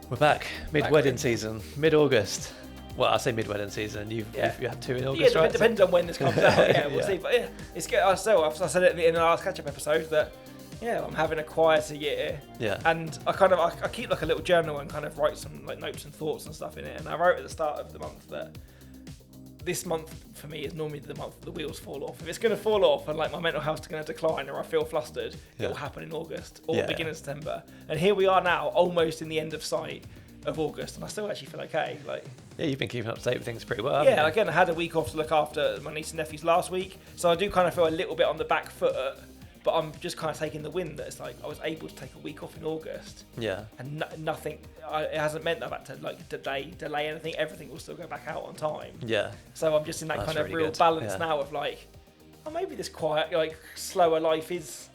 We're back, mid-wedding season, mid-August. Well, I say mid-wedding season. You had two in August, right? Depends on when this comes out. Yeah, we'll Yeah. see. But yeah, it's good. I said it in the last catch-up episode that I'm having a quieter year. Yeah. And I keep like a little journal and kind of write some like notes and thoughts and stuff in it. And I wrote at the start of the month that this month for me is normally the month the wheels fall off. If it's going to fall off and like my mental health's going to decline or I feel flustered, it will happen in August or beginning of September. And here we are now, almost in the end of sight of August, and I still actually feel okay. Like, yeah, you've been keeping up to date with things pretty well. Haven't you? Again, I had a week off to look after my niece and nephews last week, so I do kind of feel a little bit on the back foot. But I'm just kind of taking the win that it's like I was able to take a week off in August. Yeah. And nothing, it hasn't meant that I've had to like delay anything. Everything will still go back out on time. Yeah. So I'm just in that kind of real balance now of like, oh, maybe this quiet, like slower life is,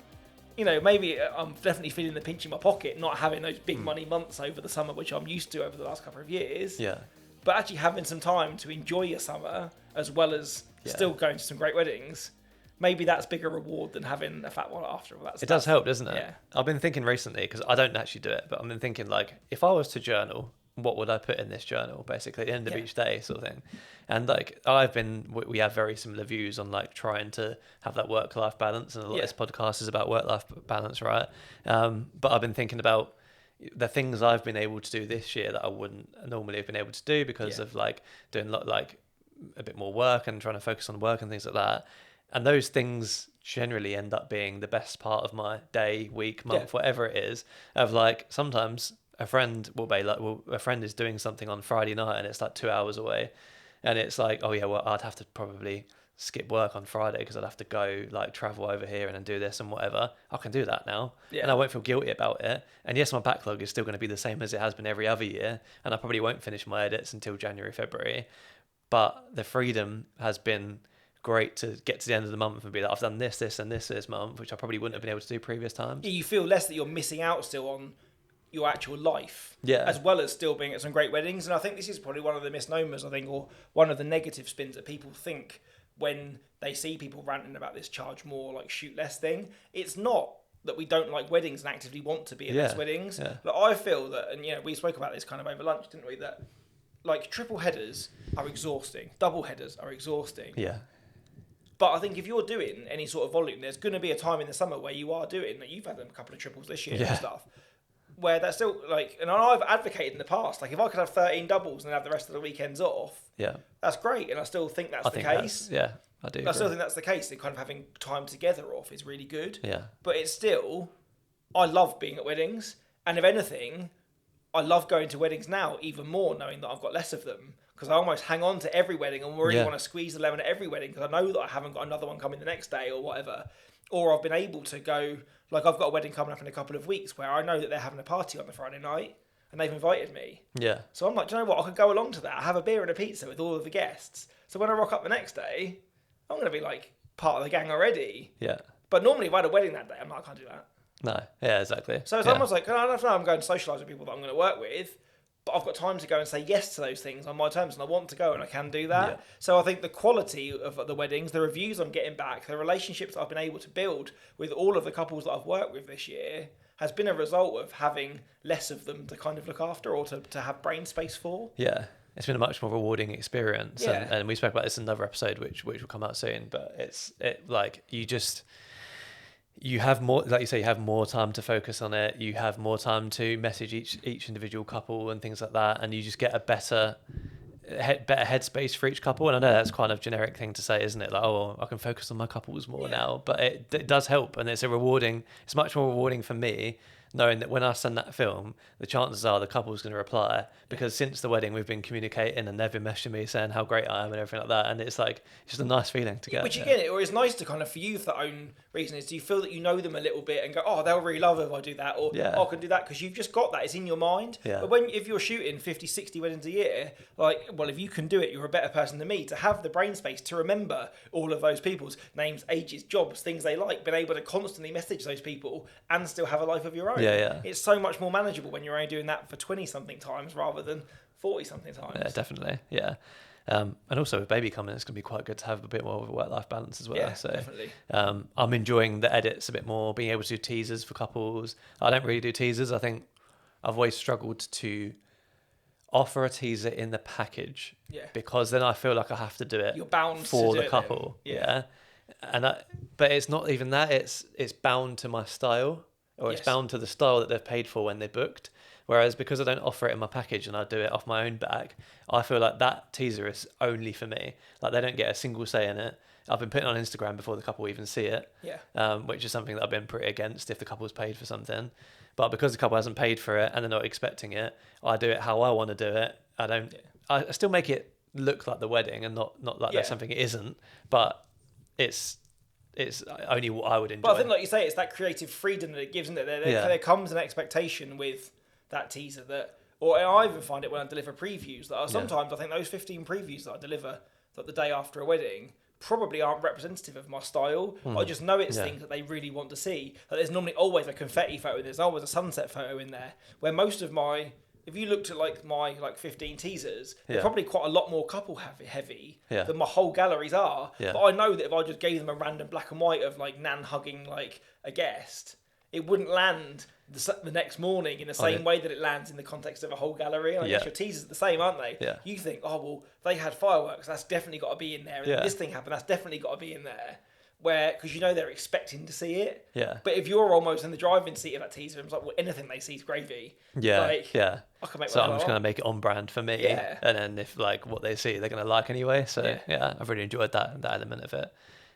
maybe I'm definitely feeling the pinch in my pocket, not having those big money months over the summer, which I'm used to over the last couple of years. Yeah. But actually having some time to enjoy your summer as well as still going to some great weddings. Maybe that's bigger reward than having a fat wallet after all that stuff. It does help, doesn't it? Yeah. I've been thinking recently, because I don't actually do it, but I've been thinking like, if I was to journal, what would I put in this journal, basically, at the end of each day sort of thing. And like, we have very similar views on like trying to have that work-life balance, and a lot of this podcast is about work-life balance, right? But I've been thinking about the things I've been able to do this year that I wouldn't normally have been able to do because of like doing like a bit more work and trying to focus on work and things like that. And those things generally end up being the best part of my day, week, month, whatever it is. Of like, sometimes a friend will be like, a friend is doing something on Friday night and it's like 2 hours away. And it's like, oh yeah, well, I'd have to probably skip work on Friday because I'd have to go like travel over here and then do this and whatever. I can do that now. Yeah. And I won't feel guilty about it. And yes, my backlog is still going to be the same as it has been every other year. And I probably won't finish my edits until January, February. But the freedom has been great to get to the end of the month and be like, I've done this and this month, which I probably wouldn't have been able to do previous times. Yeah, you feel less that you're missing out still on your actual life, as well as still being at some great weddings. And I think this is probably one of the misnomers, or one of the negative spins that people think when they see people ranting about this charge more, like shoot less thing. It's not that we don't like weddings and actively want to be at these weddings. Yeah. But I feel that, and we spoke about this kind of over lunch, didn't we, that like triple headers are exhausting, double headers are exhausting. Yeah. But I think if you're doing any sort of volume, there's going to be a time in the summer where you are doing, like you've had a couple of triples this year and stuff, where that's still like, and I've advocated in the past, like if I could have 13 doubles and have the rest of the weekends off, that's great. And I still think that's the case. I do. I still think that's the case. That kind of having time together off is really good. Yeah. But it's still, I love being at weddings. And if anything, I love going to weddings now even more, knowing that I've got less of them. Because I almost hang on to every wedding and really want to squeeze the lemon at every wedding because I know that I haven't got another one coming the next day or whatever. Or I've been able to go, like I've got a wedding coming up in a couple of weeks where I know that they're having a party on the Friday night and they've invited me. Yeah. So I'm like, do you know what? I could go along to that. I have a beer and a pizza with all of the guests. So when I rock up the next day, I'm going to be like part of the gang already. Yeah. But normally if I had a wedding that day, I'm like, I can't do that. No. Yeah, exactly. So it's almost like, I don't know, I'm going to socialise with people that I'm going to work with. But I've got time to go and say yes to those things on my terms, and I want to go, and I can do that. Yeah. So I think the quality of the weddings, the reviews I'm getting back, the relationships that I've been able to build with all of the couples that I've worked with this year has been a result of having less of them to kind of look after or to have brain space for. Yeah. It's been a much more rewarding experience. Yeah. And we spoke about this in another episode, which will come out soon. But you have more, like you say, you have more time to focus on it. You have more time to message each individual couple and things like that, and you just get a better headspace for each couple. And I know that's kind of generic thing to say, isn't it? Like, oh, I can focus on my couples more now, but it does help, and it's much more rewarding for me knowing that when I send that film, the chances are the couple's going to reply, because since the wedding we've been communicating and they've been messaging me saying how great I am and everything like that, and it's like, it's just a nice feeling to get. Which again, or it's nice to kind of, for you, for that own reason, is do you feel that you know them a little bit and go, oh, they'll really love it if I do that, or oh, I can do that, because you've just got that, it's in your mind. Yeah. But if you're shooting 50, 60 weddings a year, like, well, if you can do it, you're a better person than me, to have the brain space to remember all of those people's names, ages, jobs, things they like, being able to constantly message those people and still have a life of your own. Yeah. It's so much more manageable when you're only doing that for 20-something times rather than 40-something times. Yeah, definitely. Yeah. And also with baby coming, it's going to be quite good to have a bit more of a work-life balance as well. Yeah, so, definitely. I'm enjoying the edits a bit more, being able to do teasers for couples. I don't really do teasers. I think I've always struggled to offer a teaser in the package, Yeah. because then I feel like I have to do it. You're bound for to the do couple. it then. And but it's not even that. It's bound to my style, or it's bound to the style that they've paid for when they booked. Whereas because I don't offer it in my package and I do it off my own back, I feel like that teaser is only for me. Like they don't get a single say in it. I've been putting it on Instagram before the couple even see it. Which is something that I've been pretty against if the couple's paid for something. But because the couple hasn't paid for it and they're not expecting it, I do it how I want to do it. I don't. I still make it look like the wedding and not like that's something it isn't. But it's only what I would enjoy. But I think, like you say, it's that creative freedom that it gives, isn't it? There comes an expectation with that teaser that, or I even find it when I deliver previews, that sometimes I think those 15 previews that I deliver like the day after a wedding probably aren't representative of my style. I just know it's things that they really want to see. That there's normally always a confetti photo, there's always a sunset photo in there, where most of my, if you looked at like my 15 teasers, they're probably quite a lot more couple heavy than my whole galleries are. But I know that if I just gave them a random black and white of like Nan hugging like a guest, it wouldn't land the next morning in the same way that it lands in the context of a whole gallery. And I guess your teasers are the same, aren't they? You think, oh well, they had fireworks, that's definitely got to be in there. And this thing happened, that's definitely got to be in there. Where, because you know they're expecting to see it. But if you're almost in the driving seat of that teaser, it's like, well, anything they see is gravy. I can make so I'm just going to make it on brand for me. And then if like what they see, they're going to like anyway. So I've really enjoyed that element of it.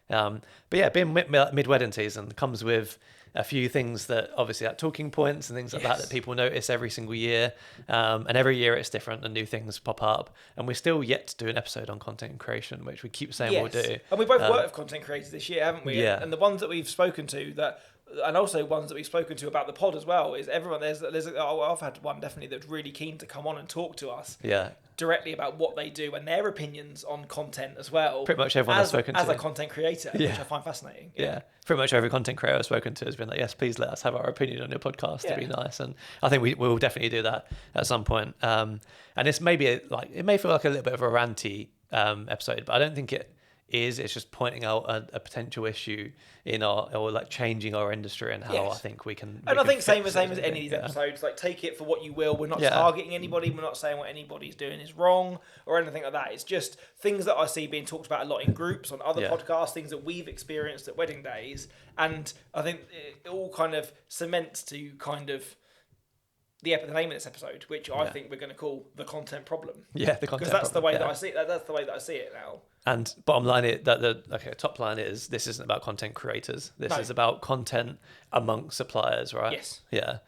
But yeah, being mid-wedding season comes with a few things that obviously like talking points and things like that people notice every single year. And every year it's different and new things pop up. And we're still yet to do an episode on content creation, which we keep saying we'll do. And we both worked with content creators this year, haven't we? And the ones that we've spoken to and also ones that we've spoken to about the pod as well, is everyone, I've had one definitely that's really keen to come on and talk to us directly about what they do and their opinions on content as well. Pretty much everyone I've spoken to. As a content creator, which I find fascinating. Pretty much every content creator I've spoken to has been like, yes, please let us have our opinion on your podcast. It'd be nice. And I think we will definitely do that at some point. And it's maybe it may feel like a little bit of a ranty episode, but I don't think it is. It's just pointing out a potential issue in or like changing our industry and how I think we can. And I think same as any of these episodes, like take it for what you will. We're not targeting anybody. We're not saying what anybody's doing is wrong or anything like that. It's just things that I see being talked about a lot in groups on other podcasts, things that we've experienced at wedding days, and I think it all kind of cements to kind of the name of this episode, which I think we're going to call the content problem. Yeah, the content problem. Because that's the way that I see it. That's the way that I see it now. And bottom line, top line is this isn't about content creators. This is about content amongst suppliers, right? Yes. Yeah.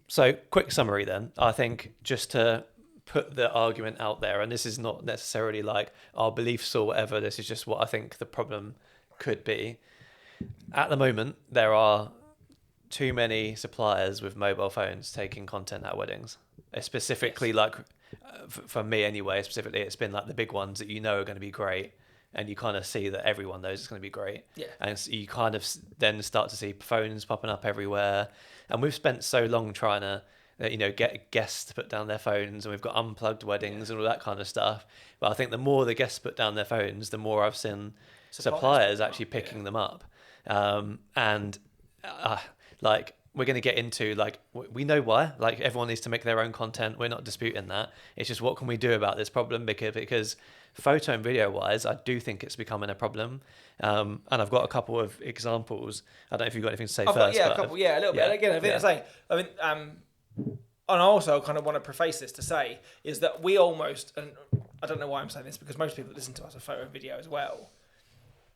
So quick summary then. I think just to put the argument out there, and this is not necessarily like our beliefs or whatever. This is just what I think the problem could be. At the moment, there are too many suppliers with mobile phones taking content at weddings. Specifically, like for me anyway, specifically, it's been like the big ones that you know are going to be great, and you kind of see that everyone knows it's going to be great. And so you kind of then start to see phones popping up everywhere. And we've spent so long trying to, get guests to put down their phones, and we've got unplugged weddings and all that kind of stuff. But I think the more the guests put down their phones, the more I've seen suppliers actually picking them up. We're going to get into, we know why. Like, everyone needs to make their own content. We're not disputing that. It's just, what can we do about this problem? Because photo and video-wise, I do think it's becoming a problem. And I've got a couple of examples. I don't know if you've got anything to say first. A little bit. Again, I think and I also kind of want to preface this to say, is that we almost, and I don't know why I'm saying this, because most people that listen to us are photo and video as well.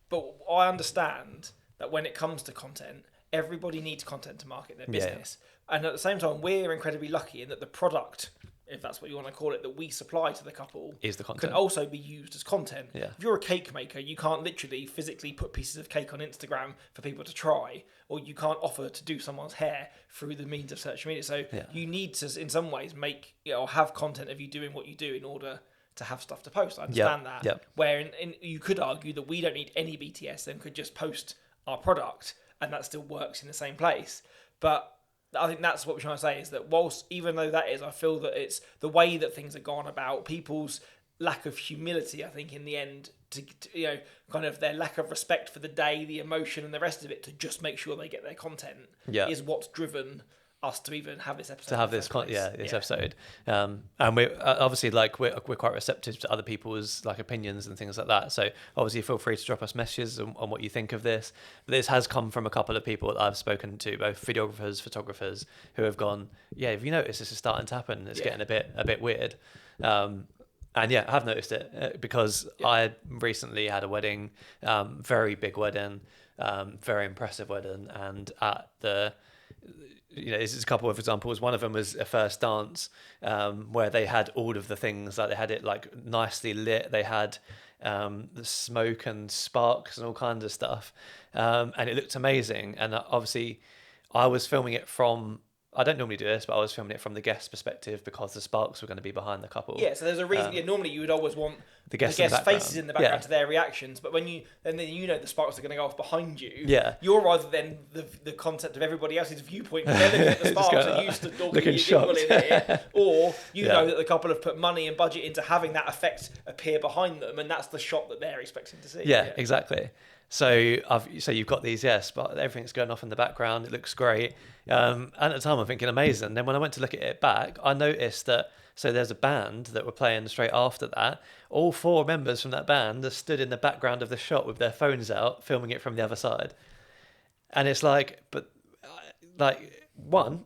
But I understand that when it comes to content, everybody needs content to market their business. And at the same time, we're incredibly lucky in that the product, if that's what you want to call it, that we supply to the couple is the content. Can also be used as content. If you're a cake maker, you can't literally physically put pieces of cake on Instagram for people to try, or you can't offer to do someone's hair through the means of social media. So you need to, in some ways, make have content of you doing what you do in order to have stuff to post. I understand that. Where you could argue that we don't need any BTS and could just post our product, and that still works in the same place. But I think that's what we're trying to say, is that even though that is, I feel that it's the way that things are gone about, people's lack of humility, I think, in the end, to kind of their lack of respect for the day, the emotion and the rest of it, to just make sure they get their content is what's driven us to even have this episode. To have this, episode, and we're obviously like we're quite receptive to other people's like opinions and things like that. So obviously, feel free to drop us messages on what you think of this. But this has come from a couple of people that I've spoken to, both videographers, photographers, who have gone, yeah, have you noticed this is starting to happen? It's getting a bit weird. And yeah, I have noticed it because I recently had a wedding, very big wedding, very impressive wedding, and at the this is a couple of examples. One of them was a first dance where they had all of the things, like they had it like nicely lit. They had the smoke and sparks and all kinds of stuff, and it looked amazing. And obviously, I was filming it from. I don't normally do this, but I was filming it from the guest perspective because the sparks were going to be behind the couple. Yeah, so there's a reason. Normally you would always want the guest faces in the background to their reactions, but when then the sparks are going to go off behind you. Yeah, you're rather than the concept of everybody else's viewpoint. They're looking at the sparks and you stood looking shocked in it, or know that the couple have put money and budget into having that effect appear behind them, and that's the shot that they're expecting to see. Yeah, exactly. So you've got these, but everything's going off in the background. It looks great. And at the time I'm thinking amazing. Then when I went to look at it back, I noticed that, so there's a band that were playing straight after that. All 4 members from that band are stood in the background of the shot with their phones out, filming it from the other side. And it's like, but like one,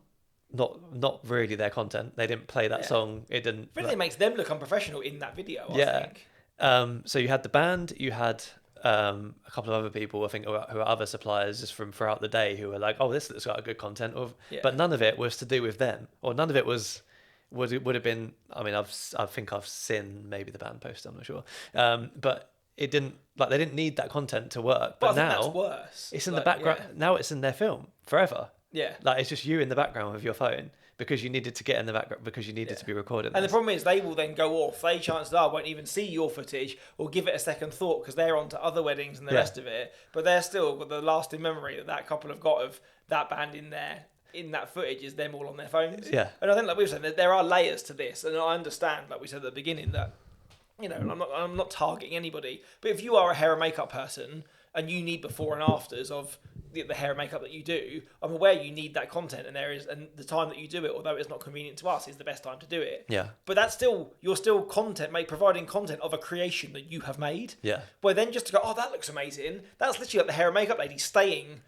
not really their content. They didn't play that song. It didn't. I think it makes them look unprofessional in that video. I think. So you had the band, you had a couple of other people, I think, who are other suppliers just from throughout the day who were like, oh, this looks like good content, but none of it was to do with them, or none of it would have been. I mean, I think I've seen maybe the band post, I'm not sure, but it didn't, like, they didn't need that content to work. But now that's worse. It's in the background. Now it's in their film forever. Yeah, like it's just you in the background with your phone. Because you needed to get in the background, because you needed to be recorded. And the problem is they will then go off. They, chances are, won't even see your footage or give it a second thought because they're on to other weddings and the rest of it. But they're still got the lasting memory that couple have got of that band in that footage is them all on their phones. Yeah. And I think, like we were saying, there are layers to this. And I understand, like we said at the beginning, that, I'm not targeting anybody. But if you are a hair and makeup person and you need before and afters of the hair and makeup that you do, I'm aware you need that content, and the time that you do it, although it's not convenient to us, is the best time to do it. Yeah. But you're still providing content of a creation that you have made. Yeah. Where then just to go, oh, that looks amazing. That's literally like the hair and makeup lady staying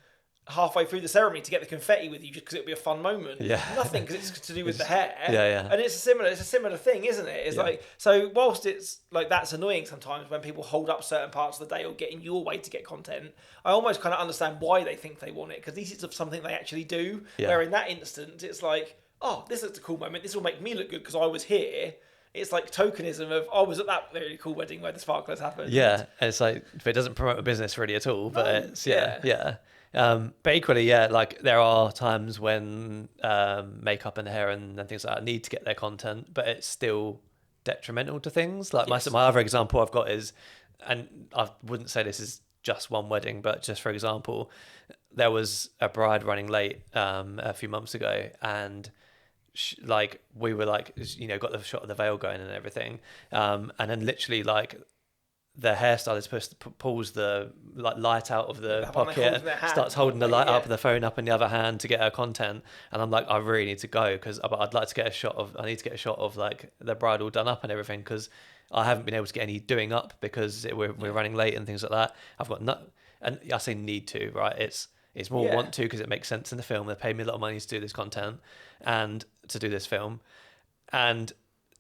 halfway through the ceremony to get the confetti with you just because it'll be a fun moment. Yeah. Nothing, because it's to do with the hair. Yeah. And it's a similar thing, isn't it? It's like, so whilst it's like that's annoying sometimes when people hold up certain parts of the day or get in your way to get content, I almost kind of understand why they think they want it, because this is something they actually do. Yeah. Where in that instance, it's like, oh, this is a cool moment. This will make me look good because I was here. It's like tokenism of, I was at that really cool wedding where the sparklers happened. Yeah, it's like, but it doesn't promote a business really at all. But it's but equally, like there are times when makeup and hair and things like that need to get their content, but it's still detrimental to things. Like my other example I've got is, and I wouldn't say this is just one wedding, but just for example, there was a bride running late a few months ago, and we were like, got the shot of the veil going and everything, and then literally like the hairstylist pulls the light out of the pocket, starts holding the light up, the phone up in the other hand to get her content, and I'm like, I really need to go because I'd like to get a shot of like the bride all done up and everything, because I haven't been able to get any doing up because we're running late and things like that. I've got and I say need to, right? It's more want to, because it makes sense in the film. They paid me a lot of money to do this content and to do this film, and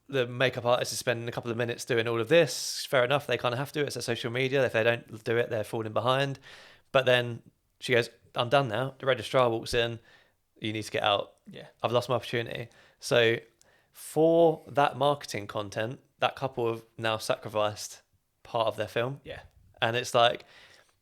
the makeup artist is spending a couple of minutes doing all of this. Fair enough, they kind of have to. It's their social media. If they don't do it, they're falling behind. But then she goes, I'm done now. The registrar walks in. You need to get out. Yeah, I've lost my opportunity. So for that marketing content, that couple have now sacrificed part of their film. Yeah. And it's like,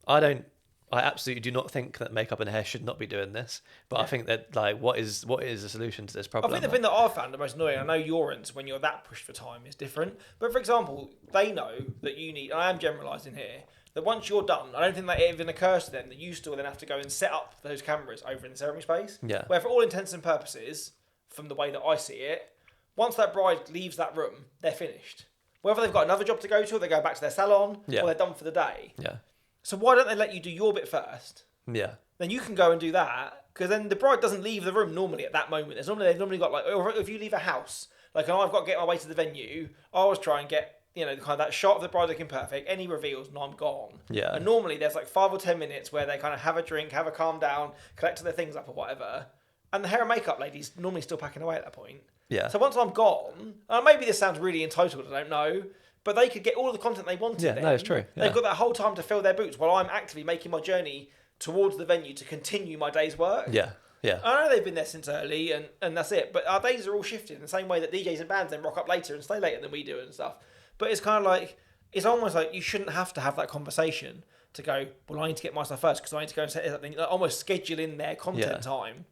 I absolutely do not think that makeup and hair should not be doing this, but I think that like what is the solution to this problem? I think the thing that I've found the most annoying, I know your ends when you're that pushed for time is different, but for example, they know that you need, and I am generalising here, that once you're done, I don't think that it even occurs to them that you still then have to go and set up those cameras over in the ceremony space. Yeah. Where for all intents and purposes, from the way that I see it, once that bride leaves that room, they're finished. Whether they've got another job to go to, or they go back to their salon, or they're done for the day. Yeah. So why don't they let you do your bit first? Yeah. Then you can go and do that, because then the bride doesn't leave the room normally at that moment. They've normally got like, or if you leave a house, like, and I've got to get my way to the venue, I always try and get, you know, kind of that shot of the bride looking perfect, any reveals, and I'm gone. Yeah. And normally there's like 5 or 10 minutes where they kind of have a drink, have a calm down, collect their things up or whatever. And the hair and makeup lady's normally still packing away at that point. Yeah. So once I'm gone, maybe this sounds really entitled, I don't know, but they could get all of the content they wanted. Yeah, then. no, it's true. Yeah. They've got that whole time to fill their boots while I'm actively making my journey towards the venue to continue my day's work. Yeah. Yeah. I know they've been there since early and that's it, but our days are all shifted in the same way that DJs and bands then rock up later and stay later than we do and stuff. But it's kind of like, it's almost like you shouldn't have to have that conversation to go, well, I need to get my stuff first because I need to go and set something, like almost schedule in their content time.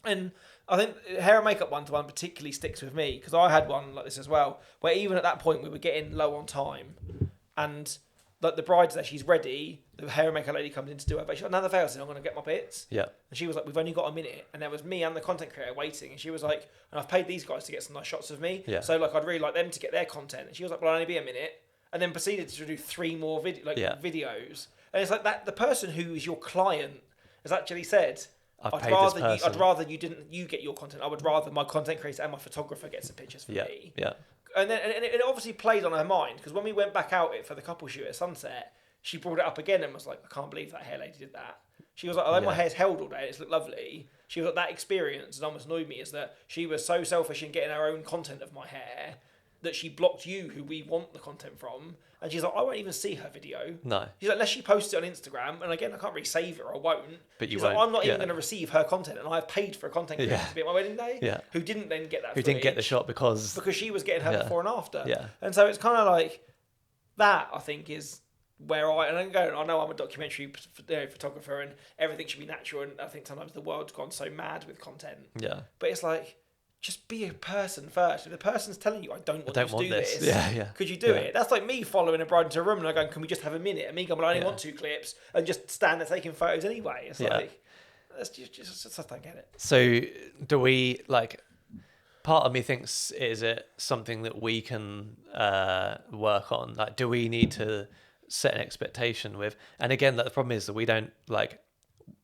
And I think hair and makeup one-to-one particularly sticks with me because I had one like this as well, where even at that point we were getting low on time, and like the bride's there, she's ready, the hair and makeup lady comes in to do her, but she's got another veil, so I'm going to get my bits. Yeah. And she was like, we've only got a minute, and there was me and the content creator waiting, and she was like, and I've paid these guys to get some nice shots of me, so like I'd really like them to get their content, and she was like, well, I'll only be a minute, and then proceeded to do 3 more videos, and it's like that the person who is your client has actually said, I'd rather you get your content. I would rather my content creator and my photographer get some pictures for me. Yeah. And then and it obviously played on her mind because when we went back out for the couple shoot at sunset, she brought it up again and was like, I can't believe that hair lady did that. She was like, although my hair's held all day, it's looked lovely. She was like, that experience and almost annoyed me is that she was so selfish in getting her own content of my hair that she blocked you, who we want the content from. And she's like, I won't even see her video. No. She's like, unless she posts it on Instagram, and again, I can't really save it or I won't. But you she's won't. Like, I'm not even going to receive her content, and I've paid for a content creator to be at my wedding day, who didn't then get that Who didn't get the shot because she was getting her before and after. Yeah. And so it's kind of like, that I think is where I know I'm a documentary photographer and everything should be natural, and I think sometimes the world's gone so mad with content. Yeah. But it's like, just be a person first. If the person's telling you, I don't want to do this, could you do it? That's like me following a bride into a room and I going, can we just have a minute? And me going, well, I only want 2 clips, and just stand there taking photos anyway. It's like, that's just I don't get it. So do we, like, part of me thinks, is it something that we can work on? Like, do we need to set an expectation with? And again, like, the problem is that we don't, like,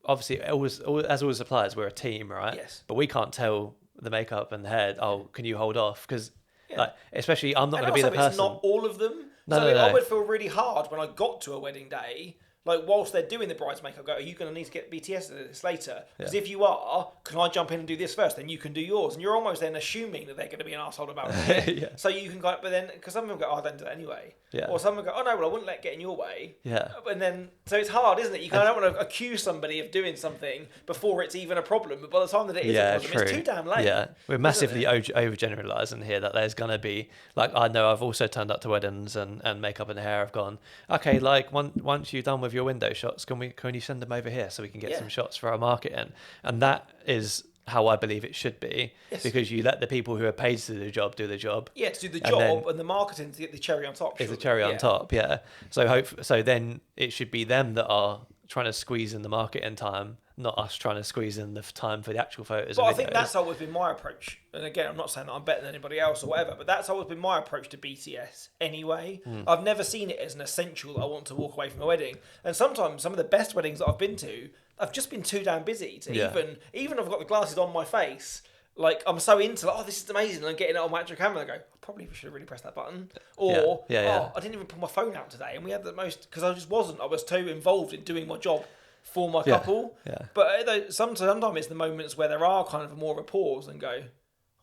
obviously, as all suppliers, we're a team, right? Yes. But we can't tell the makeup and the hair, oh, can you hold off? Because, like, especially, I'm not going to be the person. It's not all of them. No. I would feel really hard when I got to a wedding day, like, whilst they're doing the bride's makeup, go, are you going to need to get BTS of this later? Because if you are, can I jump in and do this first? Then you can do yours. And you're almost then assuming that they're going to be an asshole about it. So you can go, but then, because some of them go, oh, I don't do that anyway. Yeah. Or some of them go, oh, no, well, I wouldn't let it get in your way. Yeah. And then, so it's hard, isn't it? You kind of don't want to accuse somebody of doing something before it's even a problem. But by the time that it is a problem, it's too damn late. Yeah. We're massively overgeneralizing here, that there's going to be, like, I know I've also turned up to weddings and makeup and hair have gone, okay, like, once you're done with your window shots, can you send them over here so we can get some shots for our marketing? And that is how I believe it should be, because you let the people who are paid to do the job. Yeah, to do the job, and the marketing to get the cherry on top. Is the cherry on top, yeah. So then it should be them that are trying to squeeze in the marketing time, not us trying to squeeze in the time for the actual photos. But I think that's always been my approach. And again, I'm not saying that I'm better than anybody else or whatever, but that's always been my approach to BTS anyway. I've never seen it as an essential that I want to walk away from a wedding. And sometimes some of the best weddings that I've been to, I've just been too damn busy to even if I've got the glasses on my face, like, I'm so into, like, oh, this is amazing, and I'm getting it on my actual camera, and I go, I probably should have really pressed that button. Or, I didn't even pull my phone out today, and we had the most, because I was too involved in doing my job for my couple. Yeah. But sometimes it's the moments where there are kind of more of a pause and go,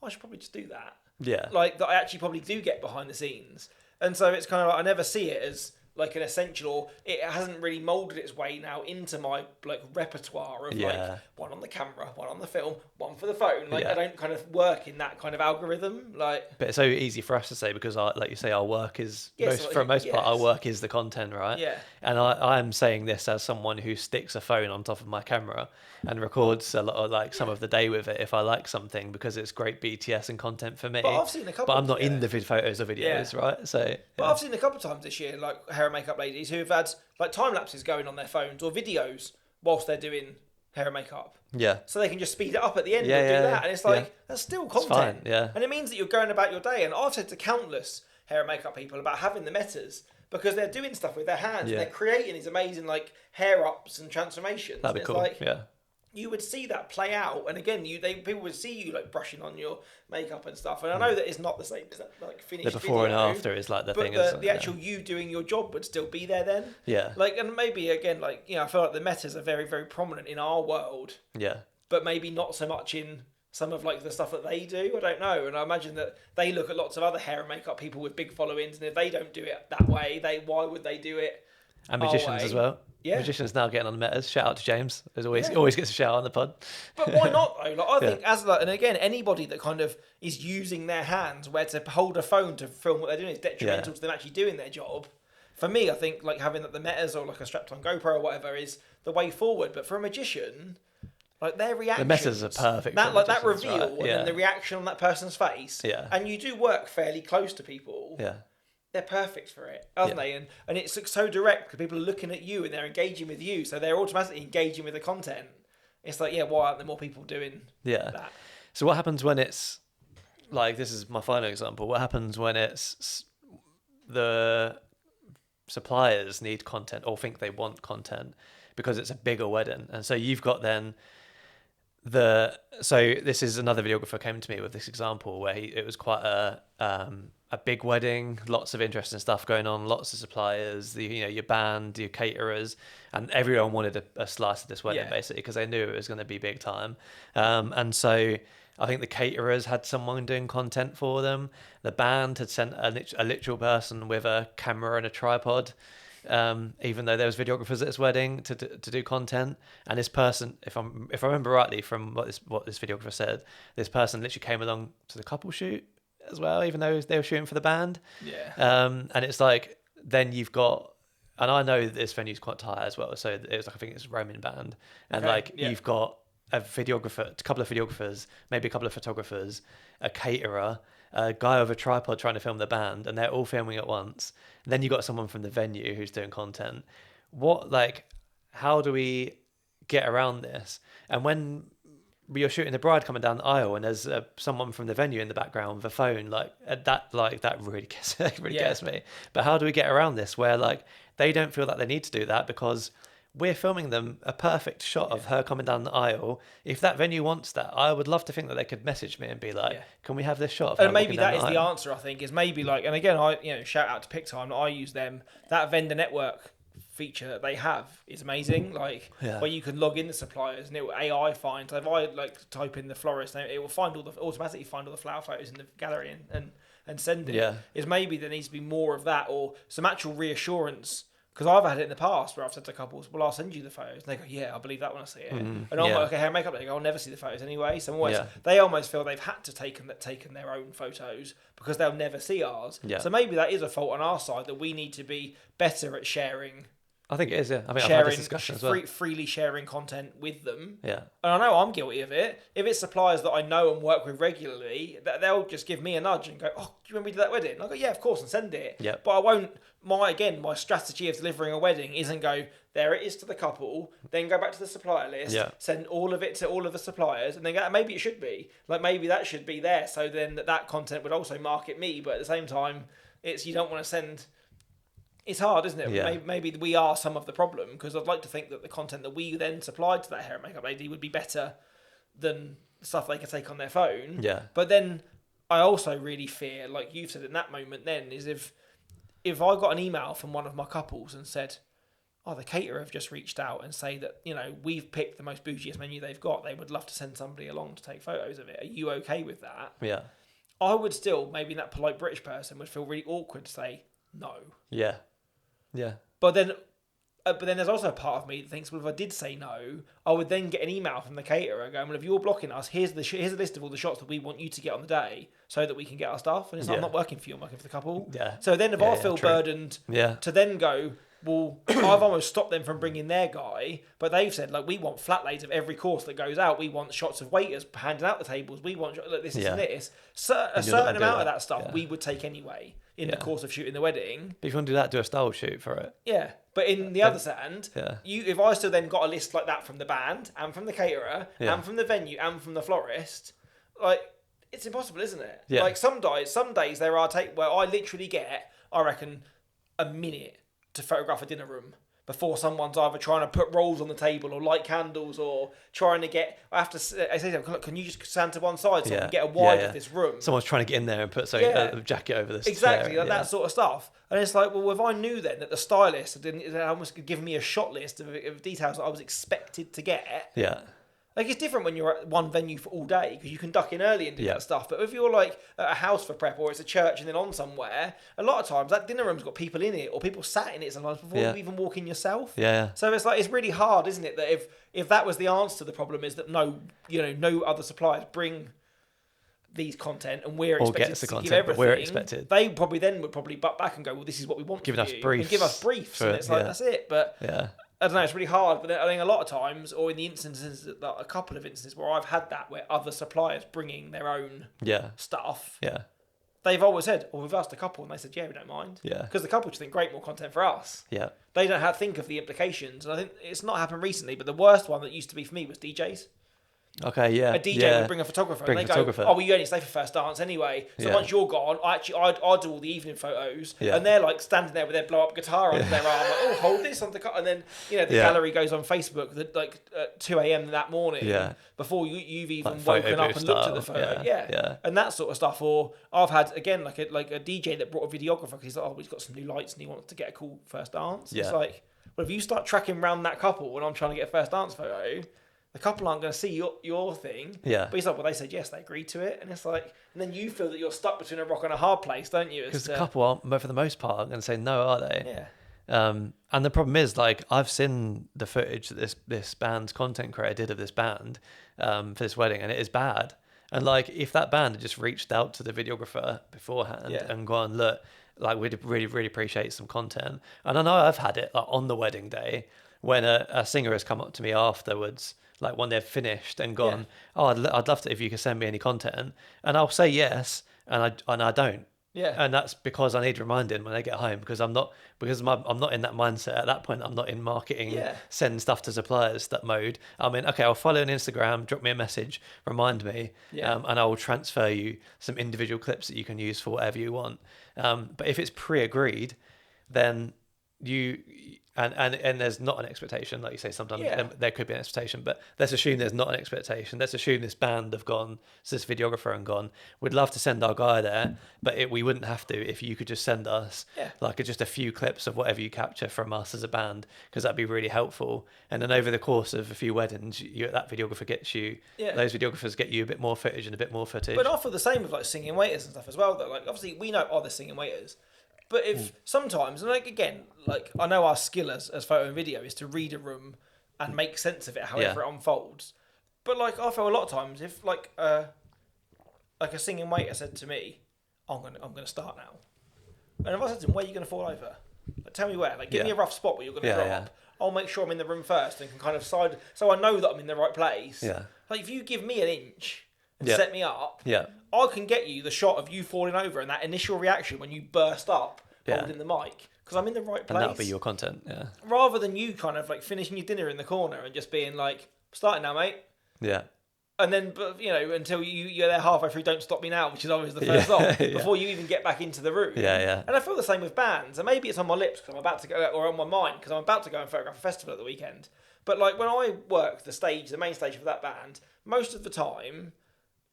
oh, I should probably just do that. Yeah. Like, that I actually probably do get behind the scenes. And so it's kind of like, I never see it as like an essential, or it hasn't really molded its way now into my, like, repertoire of like one on the camera, one on the film, one for the phone. Like, I don't kind of work in that kind of algorithm. Like, but it's so easy for us to say, because like you say, our work is for the most part, our work is the content, right? Yeah. And I'm saying this as someone who sticks a phone on top of my camera and records a lot of, like, some of the day with it if I like something, because it's great BTS and content for me. But I've seen a couple. But I'm not in the photos or videos, right? So. But I've seen a couple of times this year, like, hair and makeup ladies who have had, like, time lapses going on their phones or videos whilst they're doing hair and makeup. Yeah. So they can just speed it up at the end and do that. And it's like, that's still content. It's fine, And it means that you're going about your day. And I've said to countless hair and makeup people about having the metas, because they're doing stuff with their hands and they're creating these amazing, like, hair ups and transformations. That'd be cool. Like, you would see that play out, and again, people would see you like brushing on your makeup and stuff. And I know that it's not the same as that like finished the before video, and after is like the but thing. The actual you doing your job would still be there then. Yeah. Like, and maybe again, like I feel like the metas are very, very prominent in our world. Yeah. But maybe not so much in some of like the stuff that they do. I don't know, and I imagine that they look at lots of other hair and makeup people with big followings, and if they don't do it that way, why would they do it? And magicians as well. Yeah. Magicians now getting on the metas. Shout out to James. There's always gets a shout out on the pod. But why not though? Like, I think and again, anybody that kind of is using their hands where to hold a phone to film what they're doing is detrimental to them actually doing their job. For me, I think like having the metas or like a strapped on GoPro or whatever is the way forward. But for a magician, like their reaction, the metas are perfect. That reveal right? and then the reaction on that person's face. Yeah. And you do work fairly close to people. Yeah. They're perfect for it, aren't they? And it's so direct because people are looking at you and they're engaging with you, so they're automatically engaging with the content. It's like, why aren't there more people doing that? So what happens when it's like, this is my final example, what happens when it's the suppliers need content or think they want content because it's a bigger wedding, and so you've got then so this is another videographer came to me with this example where it was quite a big wedding, lots of interesting stuff going on, lots of suppliers, your band, your caterers, and everyone wanted a slice of this wedding basically because they knew it was going to be big time. And so I think the caterers had someone doing content for them. The band had sent a literal person with a camera and a tripod. Even though there was videographers at this wedding to do content, and this person, if I remember rightly from what this videographer said, this person literally came along to the couple shoot as well, even though they were shooting for the band. And it's like then you've got, and I know this venue's quite tight as well, so it was like I think it's a Roman band, and you've got a videographer, a couple of videographers, maybe a couple of photographers, a caterer, a guy with a tripod trying to film the band, and they're all filming at once. And then you got someone from the venue who's doing content. How do we get around this? And when you're shooting the bride coming down the aisle and there's someone from the venue in the background with a phone, that really gets me. But how do we get around this where they don't feel that they need to do that because we're filming them a perfect shot of her coming down the aisle. If that venue wants that, I would love to think that they could message me and be like, can we have this shot of her and maybe that is the the answer, I think, is maybe and again, I shout out to PickTime, I use them. That vendor network feature that they have is amazing, where you can log in the suppliers and it will AI find. So if I type in the florist, it will automatically find all the flower photos in the gallery and send it. Is maybe there needs to be more of that or some actual reassurance. Because I've had it in the past where I've said to couples, well, I'll send you the photos. And they go, yeah, I'll believe that when I see it. And I'm like, okay, hair and makeup. They go, I'll never see the photos anyway. So they almost feel they've had to taken their own photos because they'll never see ours. So maybe that is a fault on our side that we need to be better at sharing. I think it is, I've had this discussion as well. Freely sharing content with them. And I know I'm guilty of it. If it's suppliers that I know and work with regularly, they'll just give me a nudge and go, oh, do you remember we did that wedding? And I go, yeah, of course, and send it. But I won't, my strategy of delivering a wedding isn't go, there it is to the couple, then go back to the supplier list, send all of it to all of the suppliers, and then go, maybe it should be. Maybe that should be there, so then that content would also market me, but at the same time, you don't want to send... It's hard, isn't it? Maybe we are some of the problem, because I'd like to think that the content that we then supplied to that hair and makeup lady would be better than stuff they could take on their phone. But then I also really fear, like you've said in that moment then, is if I got an email from one of my couples and said, oh, the caterer have just reached out and say that, we've picked the most bougiest menu they've got. They would love to send somebody along to take photos of it. Are you okay with that? I would still, maybe that polite British person would feel really awkward to say no. But then there's also a part of me that thinks, well, if I did say no, I would then get an email from the caterer going, well, if you're blocking us, here's a list of all the shots that we want you to get on the day so that we can get our stuff. And it's like, I'm not working for you, I'm working for the couple. So then if I feel burdened to then go, well, I've almost stopped them from bringing their guy, but they've said, we want flat lays of every course that goes out. We want shots of waiters handing out the tables. We want this and this. A certain amount of that stuff we would take anyway in the course of shooting the wedding. But if you want to do that, do a style shoot for it. But in the other hand, if I still then got a list like that from the band and from the caterer and from the venue and from the florist, it's impossible, isn't it? Some days there are where I literally get, I reckon, a minute to photograph a dinner room before someone's either trying to put rolls on the table or light candles or trying to get. I have to say, look, can you just stand to one side so I can get a wide of this room? Someone's trying to get in there and put a jacket over this. Exactly, chair. that sort of stuff. And it's like, well, if I knew then that the stylist had almost given me a shot list of details that I was expected to get. Yeah. Like, it's different when you're at one venue for all day because you can duck in early and do that stuff. But if you're like at a house for prep or it's a church and then on somewhere, a lot of times that dinner room's got people in it or people sat in it sometimes before you even walk in yourself. Yeah. So it's like, it's really hard, isn't it? That if that was the answer to the problem is that no other suppliers bring these content and we're expected to give everything. We're expected. They probably would butt back and go, well, this is what we want. Giving us briefs. Give us briefs. And it's like, that's it. But I don't know, it's really hard, but I think a lot of times, or in the instances, a couple of instances where I've had that, where other suppliers bringing their own stuff, they've always said, well, we've asked a couple, and they said, yeah, we don't mind. Yeah. Because the couple just think, great, more content for us. Yeah. They don't think of the implications, and I think it's not happened recently, but the worst one that used to be for me was DJs. Okay, yeah. A DJ would bring a photographer and they go, oh, well, you only stay for first dance anyway. So once you're gone, I'd do all the evening photos. Yeah. And they're like standing there with their blow up guitar under their arm, like, oh, hold this on the cut. And then, the gallery goes on Facebook at 2 a.m. that morning before you've even like woken up and looked at the photo. Yeah. And that sort of stuff. Or I've had, again, like a DJ that brought a videographer because he's like, oh, he's got some new lights and he wants to get a cool first dance. Yeah. It's like, well, if you start tracking around that couple when I'm trying to get a first dance photo, the couple aren't going to see your thing. Yeah. But he's like, well, they said yes, they agreed to it. And it's like, and then you feel that you're stuck between a rock and a hard place, don't you? Because the couple aren't, for the most part, going to say no, are they? Yeah. And the problem is, like, I've seen the footage that this band's content creator did of this band for this wedding, and it is bad. And, like, if that band had just reached out to the videographer beforehand and gone, look, like, we'd really, really appreciate some content. And I know I've had it, like, on the wedding day when a singer has come up to me afterwards, like when they've finished and gone, oh, I'd love to if you could send me any content, and I'll say yes, and I don't. Yeah. And that's because I need reminding when I get home, because I'm not in that mindset at that point. I'm not in marketing, send stuff to suppliers, that mode. I mean, okay, I'll follow on Instagram, drop me a message, remind me, and I will transfer you some individual clips that you can use for whatever you want. But if it's pre-agreed, then and there's not an expectation, like you say, sometimes there could be an expectation, but let's assume there's not an expectation. Let's assume this band have gone, so this videographer and gone, we'd love to send our guy there, but we wouldn't have to if you could just send us like just a few clips of whatever you capture from us as a band, because that'd be really helpful. And then over the course of a few weddings, that videographer gets you, those videographers get you a bit more footage and a bit more footage. But I feel the same with like singing waiters and stuff as well, though. Like, obviously we know other singing waiters, but if sometimes, and like, again, like, I know our skill as photo and video is to read a room and make sense of it however it unfolds. But like, I feel a lot of times if like a singing waiter said to me, I'm gonna start now, and if I said to him, where are you gonna fall over? Like, tell me where. Like, give me a rough spot where you're gonna drop. I'll make sure I'm in the room first and can kind of side, so I know that I'm in the right place. Yeah. Like, if you give me an inch and set me up, I can get you the shot of you falling over and that initial reaction when you burst up holding the mic, because I'm in the right place. And that'll be your content, rather than you kind of like finishing your dinner in the corner and just being like, starting now, mate. Yeah. And then, until you're there halfway through, don't stop me now, which is always the first song, before you even get back into the room. Yeah. And I feel the same with bands, and maybe it's on my lips because I'm about to go, or on my mind because I'm about to go and photograph a festival at the weekend. But like, when I work the main stage for that band, most of the time,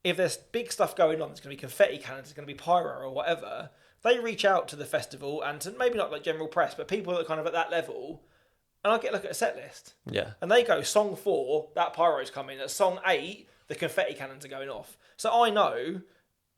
if there's big stuff going on, there's going to be confetti cannons, there's going to be pyro or whatever, they reach out to the festival and to maybe not like general press, but people that are kind of at that level, and I get a look at a set list. Yeah. And they go, song 4, that pyro's coming. At song 8, the confetti cannons are going off. So I know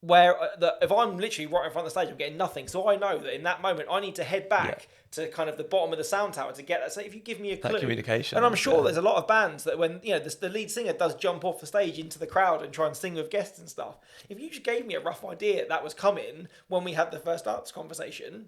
where that if I'm literally right in front of the stage, I'm getting nothing. So I know that in that moment, I need to head back to kind of the bottom of the sound tower to get that. So if you give me a clue, that communication, and I'm sure there's a lot of bands that when the lead singer does jump off the stage into the crowd and try and sing with guests and stuff, if you just gave me a rough idea that was coming when we had the first arts conversation,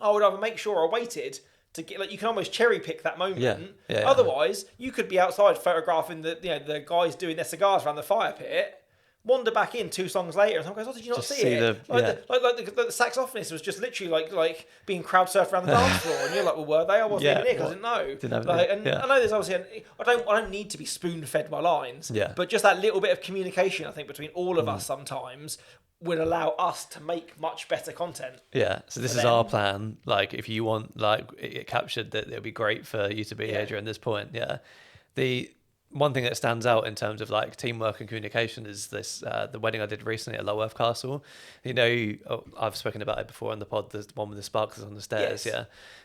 I would either make sure I waited to get, like, you can almost cherry pick that moment. Otherwise, you could be outside photographing the guys doing their cigars around the fire pit, wander back in 2 songs later, and someone goes, "Oh, did you not Just see see it?" The saxophonist was just literally like being crowd surfed around the dance floor, and you're like, "Well, were they? I wasn't even here because I didn't know." I know there's obviously, I don't need to be spoon fed my lines, but just that little bit of communication, I think, between all of us sometimes would allow us to make much better content. Yeah, so this is our plan. Like, if you want like it captured, that it would be great for you to be here during this point. Yeah, the one thing that stands out in terms of like teamwork and communication is this the wedding I did recently at Lulworth Castle. I've spoken about it before on the pod, the one with the sparklers on the stairs.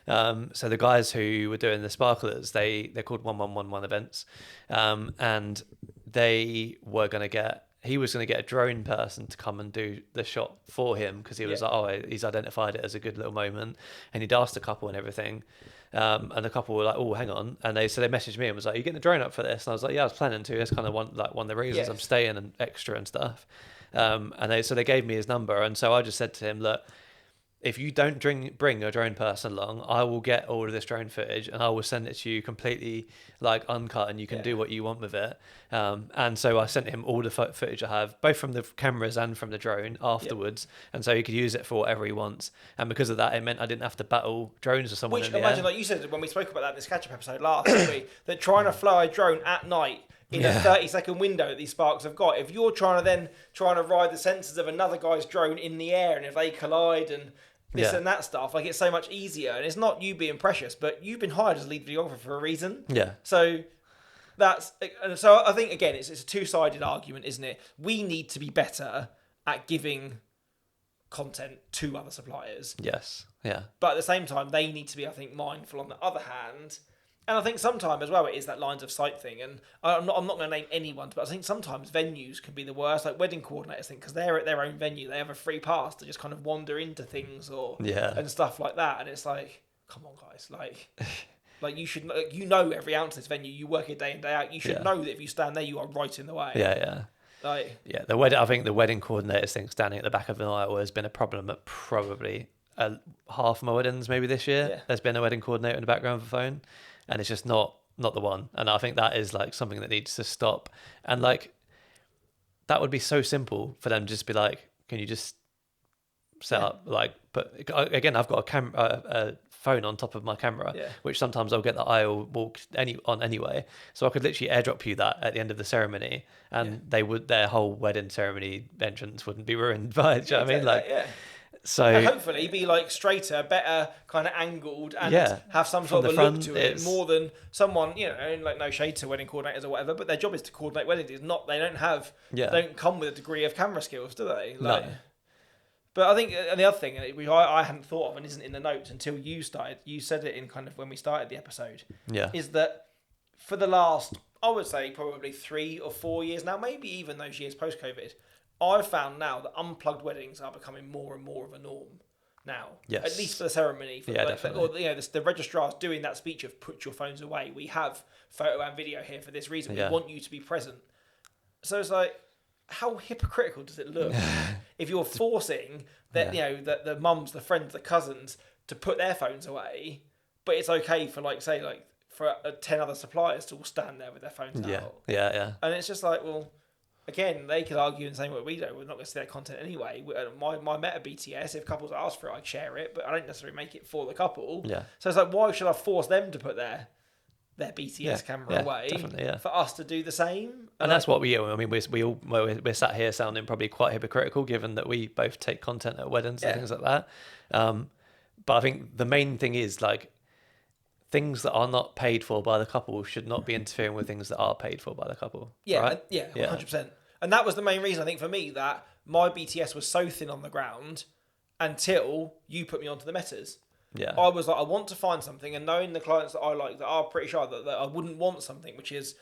So the guys who were doing the sparklers, they're called 1111 events, and he was going to get a drone person to come and do the shot for him, because he was he's identified it as a good little moment, and he'd asked a couple and everything. And the couple were like, "Oh, hang on," and they messaged me and was like, "Are you getting the drone up for this?" And I was like, "Yeah, I was planning to. That's kind of one of the reasons I'm staying and extra and stuff." And they gave me his number, and so I just said to him, "Look, if you don't bring a drone person along, I will get all of this drone footage and I will send it to you completely like uncut, and you can do what you want with it." And so I sent him all the footage I have, both from the cameras and from the drone afterwards. And so he could use it for whatever he wants. And because of that, it meant I didn't have to battle drones or someone. Which, imagine, like you said when we spoke about that in this catch-up episode last week, that trying to fly a drone at night in a 30-second window that these sparks have got, if you're trying to ride the sensors of another guy's drone in the air, and if they collide and this and that stuff, like, it's so much easier. And it's not you being precious, but you've been hired as a lead videographer for a reason. Yeah. So I think, again, it's a two-sided argument, isn't it? We need to be better at giving content to other suppliers. Yes. Yeah. But at the same time, they need to be, I think, mindful on the other hand. And I think sometimes as well, it is that lines of sight thing. And I'm not going to name anyone, but I think sometimes venues can be the worst. Like wedding coordinators think, because they're at their own venue, they have a free pass to just kind of wander into things and stuff like that. And it's like, come on, guys, like you should, like, every ounce of this venue. You work it day in, day out. You should know that if you stand there, you are right in the way. I think the wedding coordinators thing standing at the back of the aisle has been a problem at probably half my weddings maybe this year. Yeah. There's been a wedding coordinator in the background of the phone. And it's just not the one. And I think that is like something that needs to stop. And like, that would be so simple for them to just be like, can you just set up like, but again, I've got a phone on top of my camera, which sometimes I'll get the aisle walk on anyway. So I could literally airdrop you that at the end of the ceremony, and their whole wedding ceremony entrance wouldn't be ruined by it. Do you know what I mean? Like, so and hopefully be like straighter, better kind of angled, and have some sort of a look to it more than someone, like, no shade to wedding coordinators or whatever, but their job is to coordinate weddings. They don't come with a degree of camera skills, do they? Like, no. But I think, and the other thing I hadn't thought of and isn't in the notes until you said it in kind of when we started the episode, is that for the last, I would say probably 3 or 4 years now, maybe even those years post-COVID, I've found now that unplugged weddings are becoming more and more of a norm now. Yes. At least for the ceremony. Definitely. Or the registrar's doing that speech of put your phones away. We have photo and video here for this reason. We want you to be present. So it's like, how hypocritical does it look if you're forcing that the mums, the friends, the cousins to put their phones away, but it's okay for for 10 other suppliers to all stand there with their phones out. Yeah. And it's just like, well, again, they could argue and say what we do. We're not going to see that content anyway. My meta BTS, if couples ask for it, I'd share it, but I don't necessarily make it for the couple. Yeah. So it's like, why should I force them to put their BTS camera away for us to do the same? And that's what we're sat here sounding probably quite hypocritical, given that we both take content at weddings and things like that. But I think the main thing is, like, things that are not paid for by the couple should not be interfering with things that are paid for by the couple. Yeah, right? 100%. And that was the main reason, I think, for me, that my BTS was so thin on the ground until you put me onto the metas. Yeah. I was like, I want to find something, and knowing the clients that I like, that are pretty sure that I wouldn't want something which is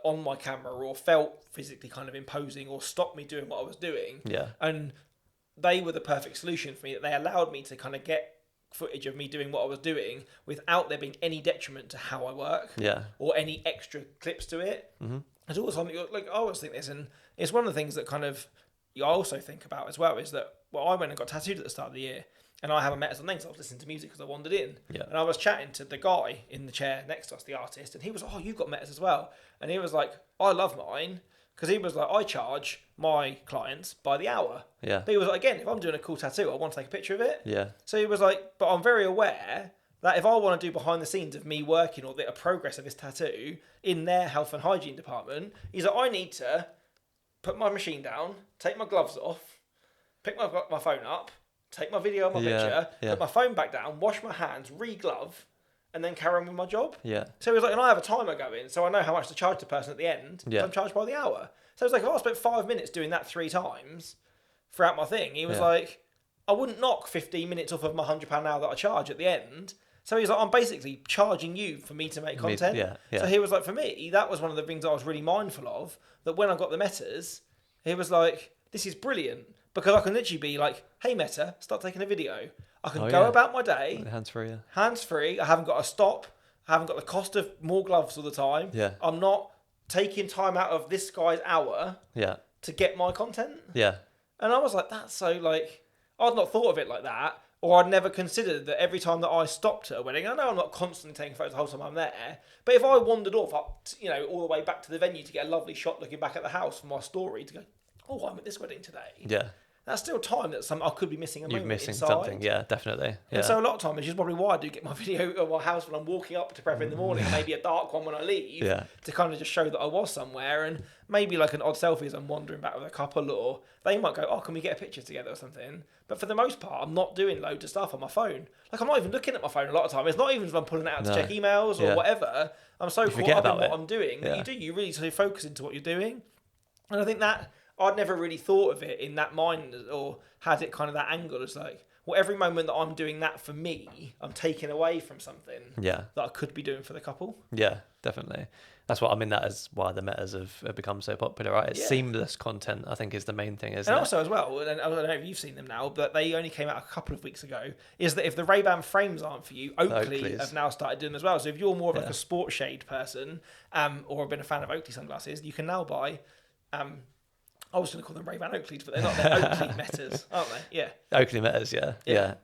on my camera or felt physically kind of imposing or stopped me doing what I was doing. Yeah. And they were the perfect solution for me, that they allowed me to kind of get footage of me doing what I was doing without there being any detriment to how I work, or any extra clips to it. Mm-hmm. It's always something, like, I always think this, and it's one of the things that kind of I also think about as well, is that, well, I went and got tattooed at the start of the year, and I haven't met as a name, so I was listening to music because I wandered in, and I was chatting to the guy in the chair next to us, the artist, and he was, "Oh, you got metas as well," and he was like, "I love mine, Because he was like, I charge my clients by the hour. Yeah. But he was like, again, if I'm doing a cool tattoo, I want to take a picture of it. Yeah. So he was like, but I'm very aware that if I want to do behind the scenes of me working or the progress of this tattoo in their health and hygiene department, he's like, I need to put my machine down, take my gloves off, pick my phone up, take my video of my picture, put my phone back down, wash my hands, re-glove, and then carry on with my job. Yeah. So he was like, and I have a timer going, so I know how much to charge the person at the end. Yeah. I'm charged by the hour. So I was like, I spent 5 minutes doing that 3 times throughout my thing. He was like, I wouldn't knock 15 minutes off of my £100 an hour that I charge at the end. So he's like, I'm basically charging you for me to make content. So he was like, for me, that was one of the things I was really mindful of, that when I got the Metas, he was like, this is brilliant. Because I can literally be like, hey Meta, start taking a video. I can go about my day. Hands-free, yeah. Hands-free. I haven't got to stop. I haven't got the cost of more gloves all the time. Yeah. I'm not taking time out of this guy's hour to get my content. Yeah. And I was like, that's so like, I'd not thought of it like that. Or I'd never considered that every time that I stopped at a wedding, I know I'm not constantly taking photos the whole time I'm there, but if I wandered off up, all the way back to the venue to get a lovely shot looking back at the house for my story to go, oh, I'm at this wedding today. Yeah. That's still time that I could be missing a moment. You're missing inside. something, yeah, definitely. Yeah. And so a lot of times, which is probably why I do get my video of my house when I'm walking up to prep in the morning, maybe a dark one when I leave, to kind of just show that I was somewhere, and maybe like an odd selfie as I'm wandering back with a couple, or they might go, oh, can we get a picture together or something? But for the most part, I'm not doing loads of stuff on my phone. Like, I'm not even looking at my phone a lot of time. It's not even if I'm pulling it out to check emails or whatever. I'm so caught up in what I'm doing that you really sort of focus into what you're doing. And I think that I'd never really thought of it in that mind or had it kind of that angle. It's like, well, every moment that I'm doing that for me, I'm taking away from something that I could be doing for the couple. Yeah, definitely. That's what I mean. That is why the Metas have become so popular, right? It's seamless content, I think, is the main thing, isn't it? And also as well, and I don't know if you've seen them now, but they only came out a couple of weeks ago, is that if the Ray-Ban frames aren't for you, Oakley have now started doing them as well. So if you're more of like a sports shade person or have been a fan of Oakley sunglasses, you can now buy... I was going to call them Ray-Ban Oakleys, but they're not. They're Oakley Metas, aren't they? Yeah. Oakley Metas, yeah.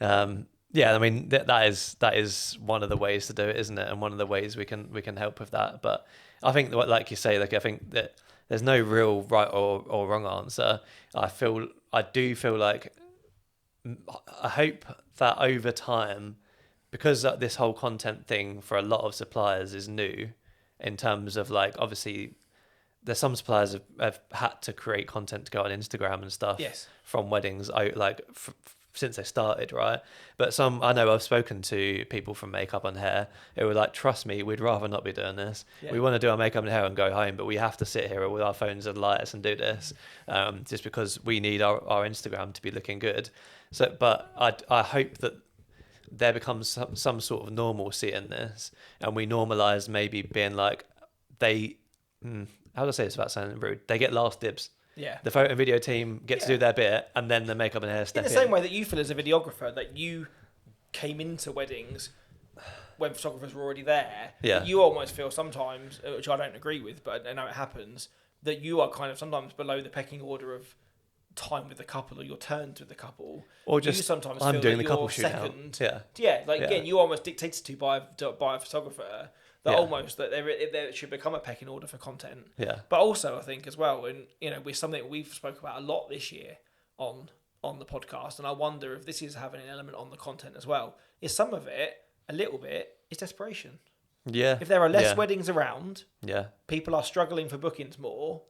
I mean that is one of the ways to do it, isn't it? And one of the ways we can help with that. But I think, like you say, like I think that there's no real right or wrong answer. I do feel like I hope that over time, because this whole content thing for a lot of suppliers is new, in terms of like obviously. There's some suppliers have had to create content to go on Instagram and stuff from weddings, like since they started, right? But I know I've spoken to people from makeup and hair who were like, trust me, we'd rather not be doing this. Yeah. We want to do our makeup and hair and go home, but we have to sit here with our phones and lights and do this just because we need our Instagram to be looking good. So, but I hope that there becomes some sort of normalcy in this, and we normalise maybe being like how do I say this without sounding rude? They get last dibs. Yeah. The photo and video team get to do their bit, and then the makeup and hair step in. In the same way that you feel as a videographer, that you came into weddings when photographers were already there. Yeah. You almost feel sometimes, which I don't agree with, but I know it happens, that you are kind of sometimes below the pecking order of time with the couple or your turns with the couple. Or just, you sometimes I'm feel doing that the couple you're shoot second. now. Again, you're almost dictated to by a photographer. That almost that there should become a pecking order for content. Yeah. But also I think as well, and with something we've spoke about a lot this year on the podcast, and I wonder if this is having an element on the content as well. Is some of it a little bit is desperation. Yeah. If there are less weddings around, people are struggling for bookings more.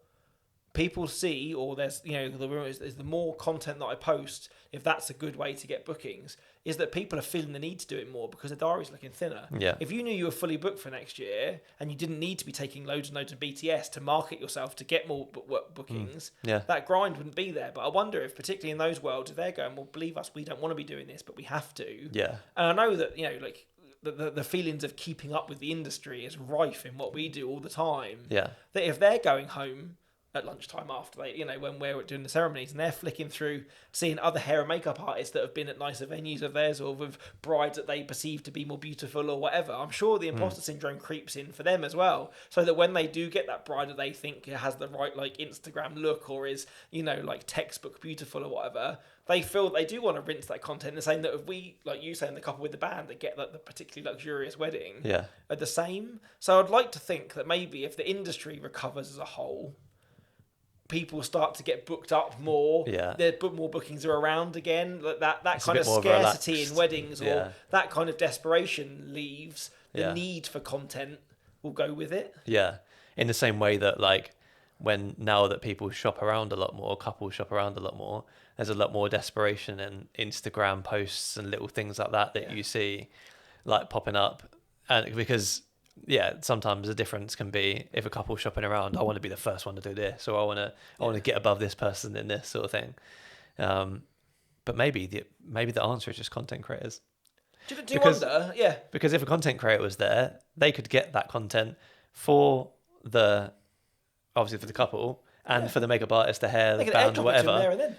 People see, or there's the rumor is the more content that I post, if that's a good way to get bookings, is that people are feeling the need to do it more because their diary's looking thinner. Yeah. If you knew you were fully booked for next year and you didn't need to be taking loads and loads of BTS to market yourself to get more bookings, that grind wouldn't be there. But I wonder if, particularly in those worlds, if they're going, well, believe us, we don't want to be doing this, but we have to. Yeah. And I know that like the feelings of keeping up with the industry is rife in what we do all the time. Yeah. That if they're going home at lunchtime after they, when we're doing the ceremonies and they're flicking through, seeing other hair and makeup artists that have been at nicer venues of theirs or with brides that they perceive to be more beautiful or whatever, I'm sure the imposter syndrome creeps in for them as well. So that when they do get that bride that they think has the right like Instagram look or is, like textbook beautiful or whatever, they feel they do want to rinse that content. And saying that if we, like you saying, the couple with the band that get like the particularly luxurious wedding are the same. So I'd like to think that maybe if the industry recovers as a whole, people start to get booked up more. Yeah. More bookings are around again. Like that It's kind a of bit more scarcity relaxed. in weddings, Yeah. or that kind of desperation leaves. The Yeah. need for content will go with it. Yeah. In the same way that, like, when now that people shop around a lot more, couples shop around a lot more, there's a lot more desperation in Instagram posts and little things like that you see, like, popping up. And because, sometimes the difference can be, if a couple's shopping around, I want to be the first one to do this, or I want to get above this person in this sort of thing. But maybe the answer is just content creators. Do you wonder? Yeah. Because if a content creator was there, they could get that content for obviously for the couple and for the makeup artist, the hair, the band, or whatever.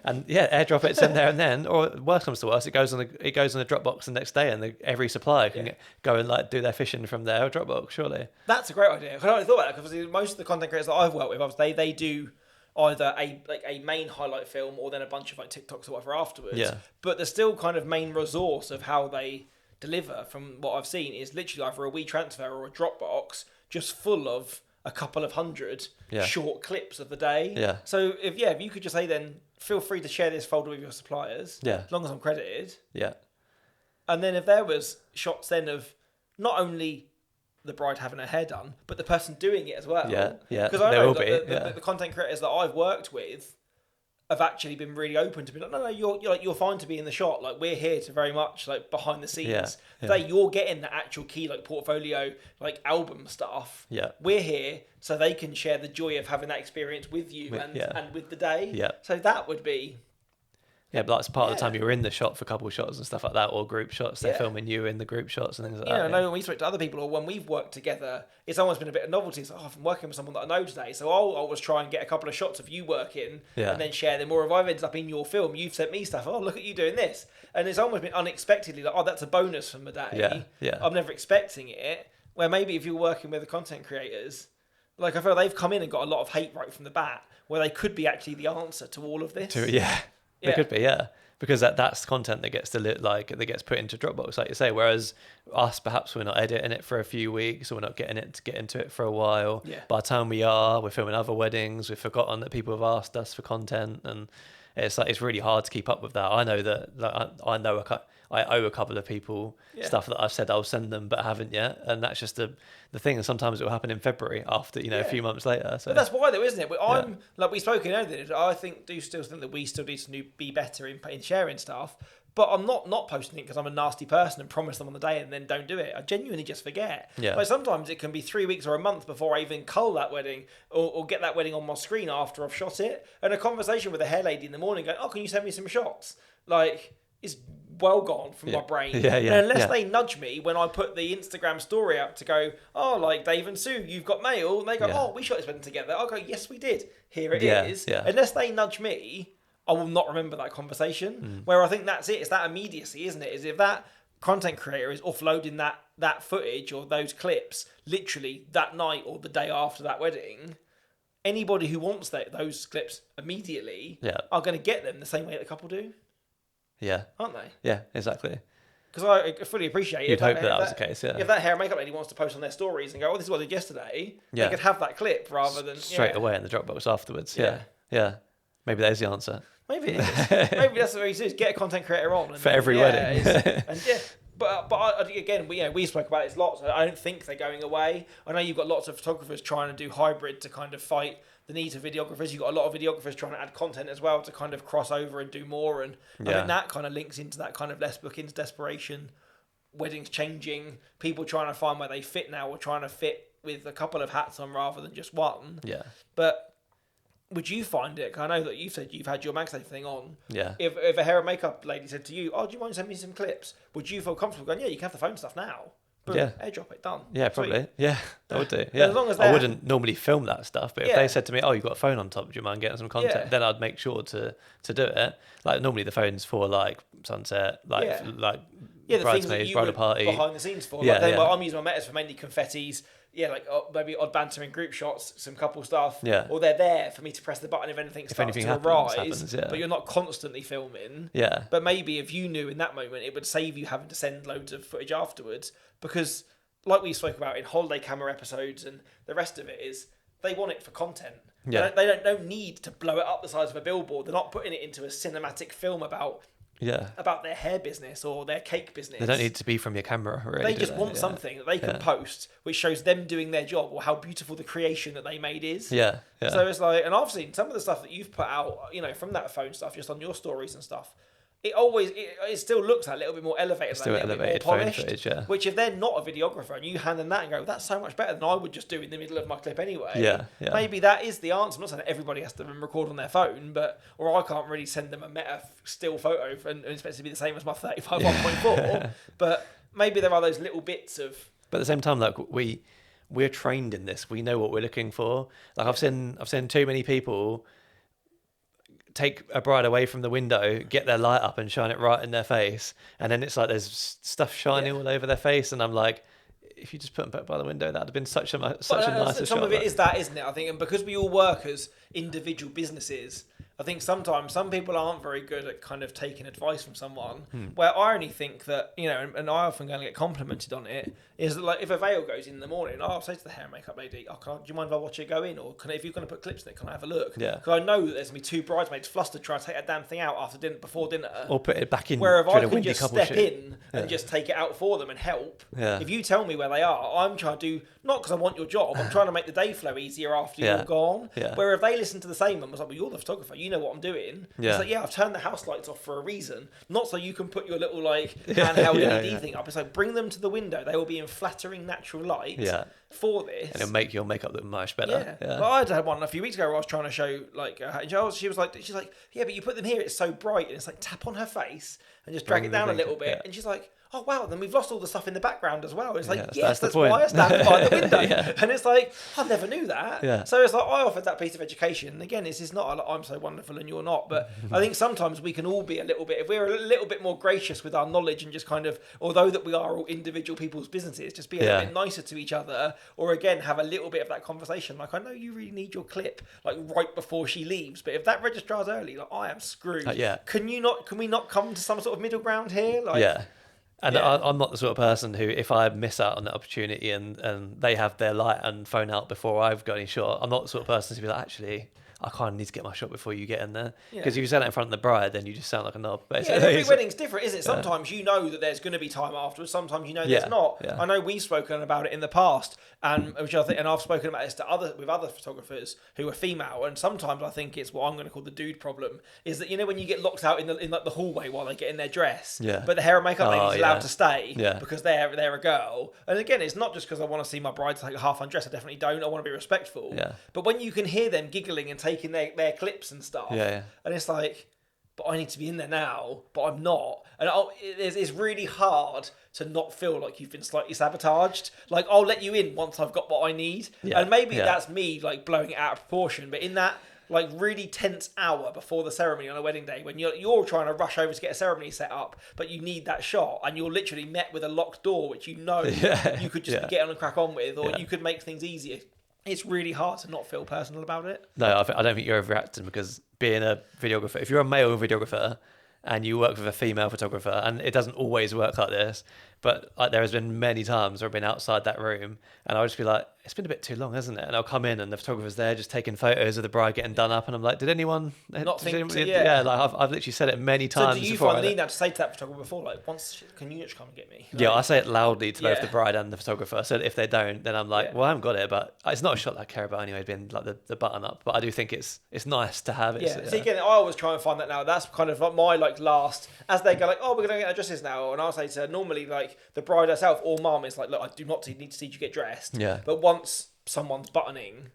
Airdrop it in there and then. Or worst comes to worst, it goes on the Dropbox the next day, and every supplier can go and like do their fishing from their Dropbox. Surely that's a great idea. I hadn't thought about that, because most of the content creators that I've worked with, obviously, they do either a main highlight film or then a bunch of like TikToks or whatever afterwards. Yeah. But the still kind of main resource of how they deliver, from what I've seen, is literally either a WeTransfer or a Dropbox just full of a couple of hundred short clips of the day. Yeah. So if you could just say then, feel free to share this folder with your suppliers. Yeah. As long as I'm credited. Yeah. And then if there was shots then of not only the bride having her hair done, but the person doing it as well. Yeah. Yeah. Because I know the content creators that I've worked with have actually been really open to be like, no, you're fine to be in the shot. Like, we're here to very much like behind the scenes. You're getting the actual key like portfolio, like album stuff. Yeah. We're here so they can share the joy of having that experience with you and with the day. Yeah. So that would be. Yeah, but that's part of the time you're in the shot for couple shots and stuff like that, or group shots. They're filming you in the group shots and things like that. I know when we speak to other people or when we've worked together, it's almost been a bit of novelty. It's like, I've been working with someone that I know today, so I'll always try and get a couple of shots of you working and then share them. Or if I've ended up in your film, you've sent me stuff. Oh, look at you doing this. And it's almost been unexpectedly like, oh, that's a bonus from the day. Yeah, yeah. I'm never expecting it. Where maybe if you're working with the content creators, like I feel they've come in and got a lot of hate right from the bat, where they could be actually the answer to all of this. They could be, because that's content that gets that gets put into Dropbox, like you say. Whereas us, perhaps we're not editing it for a few weeks, or we're not getting it to get into it for a while. Yeah. By the time we're filming other weddings, we've forgotten that people have asked us for content, and it's like it's really hard to keep up with that. I know that I owe a couple of people stuff that I've said I'll send them, but I haven't yet, and that's just the thing. And sometimes it will happen in February after a few months later. So but that's why though, isn't it? I'm like we spoke in earlier. I still think that we still need to be better in sharing stuff. But I'm not posting it because I'm a nasty person and promise them on the day and then don't do it. I genuinely just forget. Yeah. Like sometimes it can be 3 weeks or a month before I even cull that wedding or get that wedding on my screen after I've shot it. And a conversation with a hair lady in the morning going, oh, can you send me some shots? Like, it's well gone from my brain. Yeah. And unless they nudge me when I put the Instagram story out to go, oh, like Dave and Sue, you've got mail. And they go, oh, we shot this wedding together. I'll go, yes, we did. Here it is. Yeah. Unless they nudge me, I will not remember that conversation. Where I think that's it. It's that immediacy, isn't it? Is if that content creator is offloading that footage or those clips literally that night or the day after that wedding, anybody who wants those clips immediately are going to get them the same way that the couple do. Yeah. Aren't they? Yeah, exactly. Because I fully appreciate it. You'd hope that was the case, yeah. If that hair and makeup lady wants to post on their stories and go, oh, this is what I did yesterday, they could have that clip rather than... Straight away in the Dropbox afterwards, yeah. Maybe there's the answer. Maybe it is. Maybe that's what it is. Get a content creator on. For every wedding. But again, we spoke about this lots. I don't think they're going away. I know you've got lots of photographers trying to do hybrid to kind of fight the need for videographers. You've got a lot of videographers trying to add content as well to kind of cross over and do more. And I think that kind of links into that kind of less bookings, desperation, weddings changing, people trying to find where they fit now or trying to fit with a couple of hats on rather than just one. Yeah. But would you find it? 'Cause I know that you said you've had your MagSafe thing on. Yeah. If a hair and makeup lady said to you, "Oh, do you mind sending me some clips?" Would you feel comfortable going, "Yeah, you can have the phone stuff now"? Boom, airdrop it, done. Yeah, probably. Sweet. Yeah, I would do. Yeah. As long as I wouldn't normally film that stuff, but if they said to me, "Oh, you've got a phone on top, do you mind getting some content?" Yeah. Then I'd make sure to do it. Like normally the phone's for like sunset, like the things that bridesmaids, you bridal would party, behind the scenes for. Yeah, Like I'm using my metas for mainly confettis. Yeah, like maybe odd banter in group shots, some couple stuff. Yeah. Or they're there for me to press the button if anything starts to arise. Yeah. But you're not constantly filming. Yeah. But maybe if you knew in that moment, it would save you having to send loads of footage afterwards. Because like we spoke about in holiday camera episodes and the rest of it is, they want it for content. Yeah. They don't need to blow it up the size of a billboard. They're not putting it into a cinematic film about their hair business or their cake business. They don't need to be from your camera, really. They just want something that they can post, which shows them doing their job or how beautiful the creation that they made is. Yeah. So it's like, and I've seen some of the stuff that you've put out, from that phone stuff, just on your stories and stuff. It still looks a little bit more elevated, still like a little bit elevated more phone polished. footage, Which, if they're not a videographer and you hand them that and go, that's so much better than I would just do in the middle of my clip anyway. Maybe that is the answer. I'm not saying that everybody has to record on their phone, or I can't really send them a meta still photo and expect it to be the same as my 35 1.4. But maybe there are those little bits of. But at the same time, like we're trained in this. We know what we're looking for. Like I've seen too many people take a bride away from the window, get their light up and shine it right in their face, and then it's like there's stuff shining all over their face, and I'm like, if you just put them back by the window, that'd have been such a nicer shot. Some of it is that, isn't it? I think, and because we all work as individual businesses, I think sometimes some people aren't very good at kind of taking advice from someone. Where I only think that, and I often go and get complimented on it, is that like if a veil goes in the morning, I'll say to the hair and makeup lady, do you mind if I watch it go in? Or if you're going to put clips in it, can I have a look? Yeah. Because I know that there's going to be two bridesmaids flustered trying to take that damn thing out before dinner. Or put it back in. Where if I can just step in and just take it out for them and help, if you tell me where they are, I'm trying to do, not because I want your job, I'm trying to make the day flow easier after you're gone. Yeah. Where if they listen to the same and was like, well, you're the photographer, you know what I'm doing. It's like, I've turned the house lights off for a reason, not so you can put your little handheld LED thing up. It's like, bring them to the window. They will be in flattering natural light for this, and it'll make your makeup look much better. Well, I had one a few weeks ago where I was trying to show she was like, yeah, but you put them here, it's so bright, and it's like tap on her face and just drag it down a little bit, and she's like, oh wow, then we've lost all the stuff in the background as well. It's like, yes, that's why I stand behind the window. And it's like, I never knew that. So it's like, I offered that piece of education. And again, it's not like I'm so wonderful and you're not, but I think sometimes we can all be a little bit, if we're a little bit more gracious with our knowledge and just kind of, although that we are all individual people's businesses, just be a little bit nicer to each other, or again, have a little bit of that conversation. Like, I know you really need your clip like right before she leaves, but if that registrar's early, like, I am screwed. Can we not come to some sort of middle ground here? And I'm not the sort of person who, if I miss out on that opportunity and they have their light and phone out before I've got any shot, I'm not the sort of person to be like, actually, I kind of need to get my shot before you get in there. Because if you say that in front of the bride, then you just sound like a knob, basically. Yeah, every wedding's different, isn't it? Sometimes you know that there's going to be time afterwards. Sometimes you know there's not. I know we've spoken about it in the past, and which I think, and I've spoken about this with other photographers who are female. And sometimes I think it's what I'm going to call the dude problem, is that when you get locked out in like the hallway while they get in their dress, but the hair and makeup lady's allowed to stay because they're a girl. And again, it's not just because I want to see my bride like half undressed. I definitely don't. I want to be respectful. But when you can hear them giggling and taking their clips and stuff, and it's like, but I need to be in there now, but I'm not, and it's really hard to not feel like you've been slightly sabotaged. Like, I'll let you in once I've got what I need, and maybe that's me like blowing it out of proportion, but in that like really tense hour before the ceremony on a wedding day, when you're trying to rush over to get a ceremony set up, but you need that shot, and you're literally met with a locked door, which you could just get on and crack on with, or you could make things easier. It's really hard to not feel personal about it. No, I don't think you're overreacting, because being a videographer, if you're a male videographer and you work with a female photographer, and it doesn't always work like this, but like there has been many times where I've been outside that room and I'll just be like, it's been a bit too long, hasn't it? And I'll come in and the photographer's there just taking photos of the bride getting done up, and I'm like, did anyone not think to, like I've literally said it many times. So do you find the need now to say to that photographer before, like, can you just come and get me? Like, I say it loudly to both the bride and the photographer, so if they don't, then I'm like, well, I haven't got it, but it's not a shot that I care about anyway, being like the button up, but I do think it's nice to have it. So again, I always try and find that now. That's kind of like my like last, as they go like, oh, we're going to get our dresses now, and I'll say to normally like the bride herself or mum is like, look, I do not need to see you get dressed. But once someone's buttoning,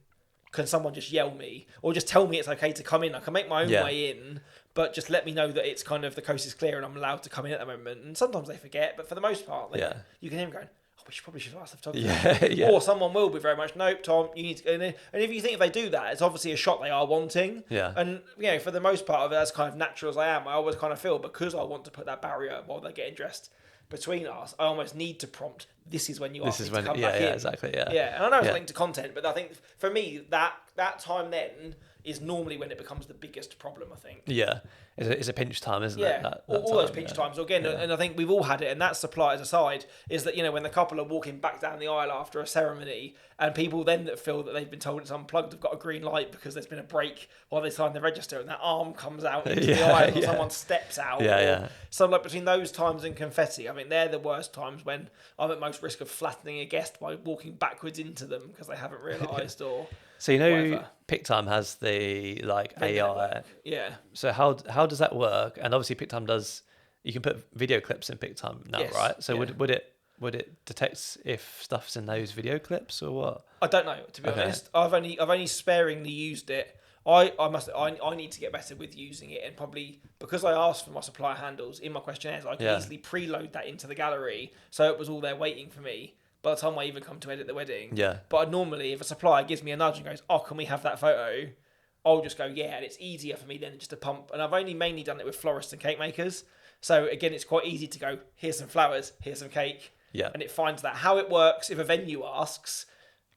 can someone just yell me or just tell me it's okay to come in? I can make my own way in, but just let me know that it's kind of the coast is clear and I'm allowed to come in at the moment. And sometimes they forget, but for the most part, you can hear them going, oh, we probably should ask the photographer. Or someone will be very much, nope, Tom, you need to go in there. And if you think if they do that, it's obviously a shot they are wanting. And for the most part of it, as kind of natural as I am, I always kind of feel, because I want to put that barrier while they're getting dressed between us, I almost need to prompt, this is when you ask me to come back in. Exactly, and I know it's linked to content, but I think for me that time then is normally when it becomes the biggest problem, I think. Yeah, it's a pinch time, isn't it? All those pinch times. Again, and I think we've all had it, and that's suppliers aside, is that, when the couple are walking back down the aisle after a ceremony, and people then that feel that they've been told it's unplugged have got a green light because there's been a break while they sign the register, and that arm comes out into the aisle, or someone steps out. So like between those times and confetti, I think they're the worst times when I'm at most risk of flattening a guest by walking backwards into them because they haven't realised or. So PickTime has the AI. Yeah. So how does that work? And obviously PickTime does. You can put video clips in PickTime now, right? So would it detect if stuff's in those video clips or what? I don't know, to be honest. I've only sparingly used it. I need to get better with using it, and probably because I asked for my supplier handles in my questionnaires, I could easily preload that into the gallery, so it was all there waiting for me by the time I even come to edit the wedding. Yeah. But normally, if a supplier gives me a nudge and goes, "Oh, can we have that photo?" I'll just go, "Yeah," and it's easier for me then just to pump. And I've only mainly done it with florists and cake makers, so again, it's quite easy to go, "Here's some flowers, here's some cake." Yeah. And it finds that. How it works, if a venue asks,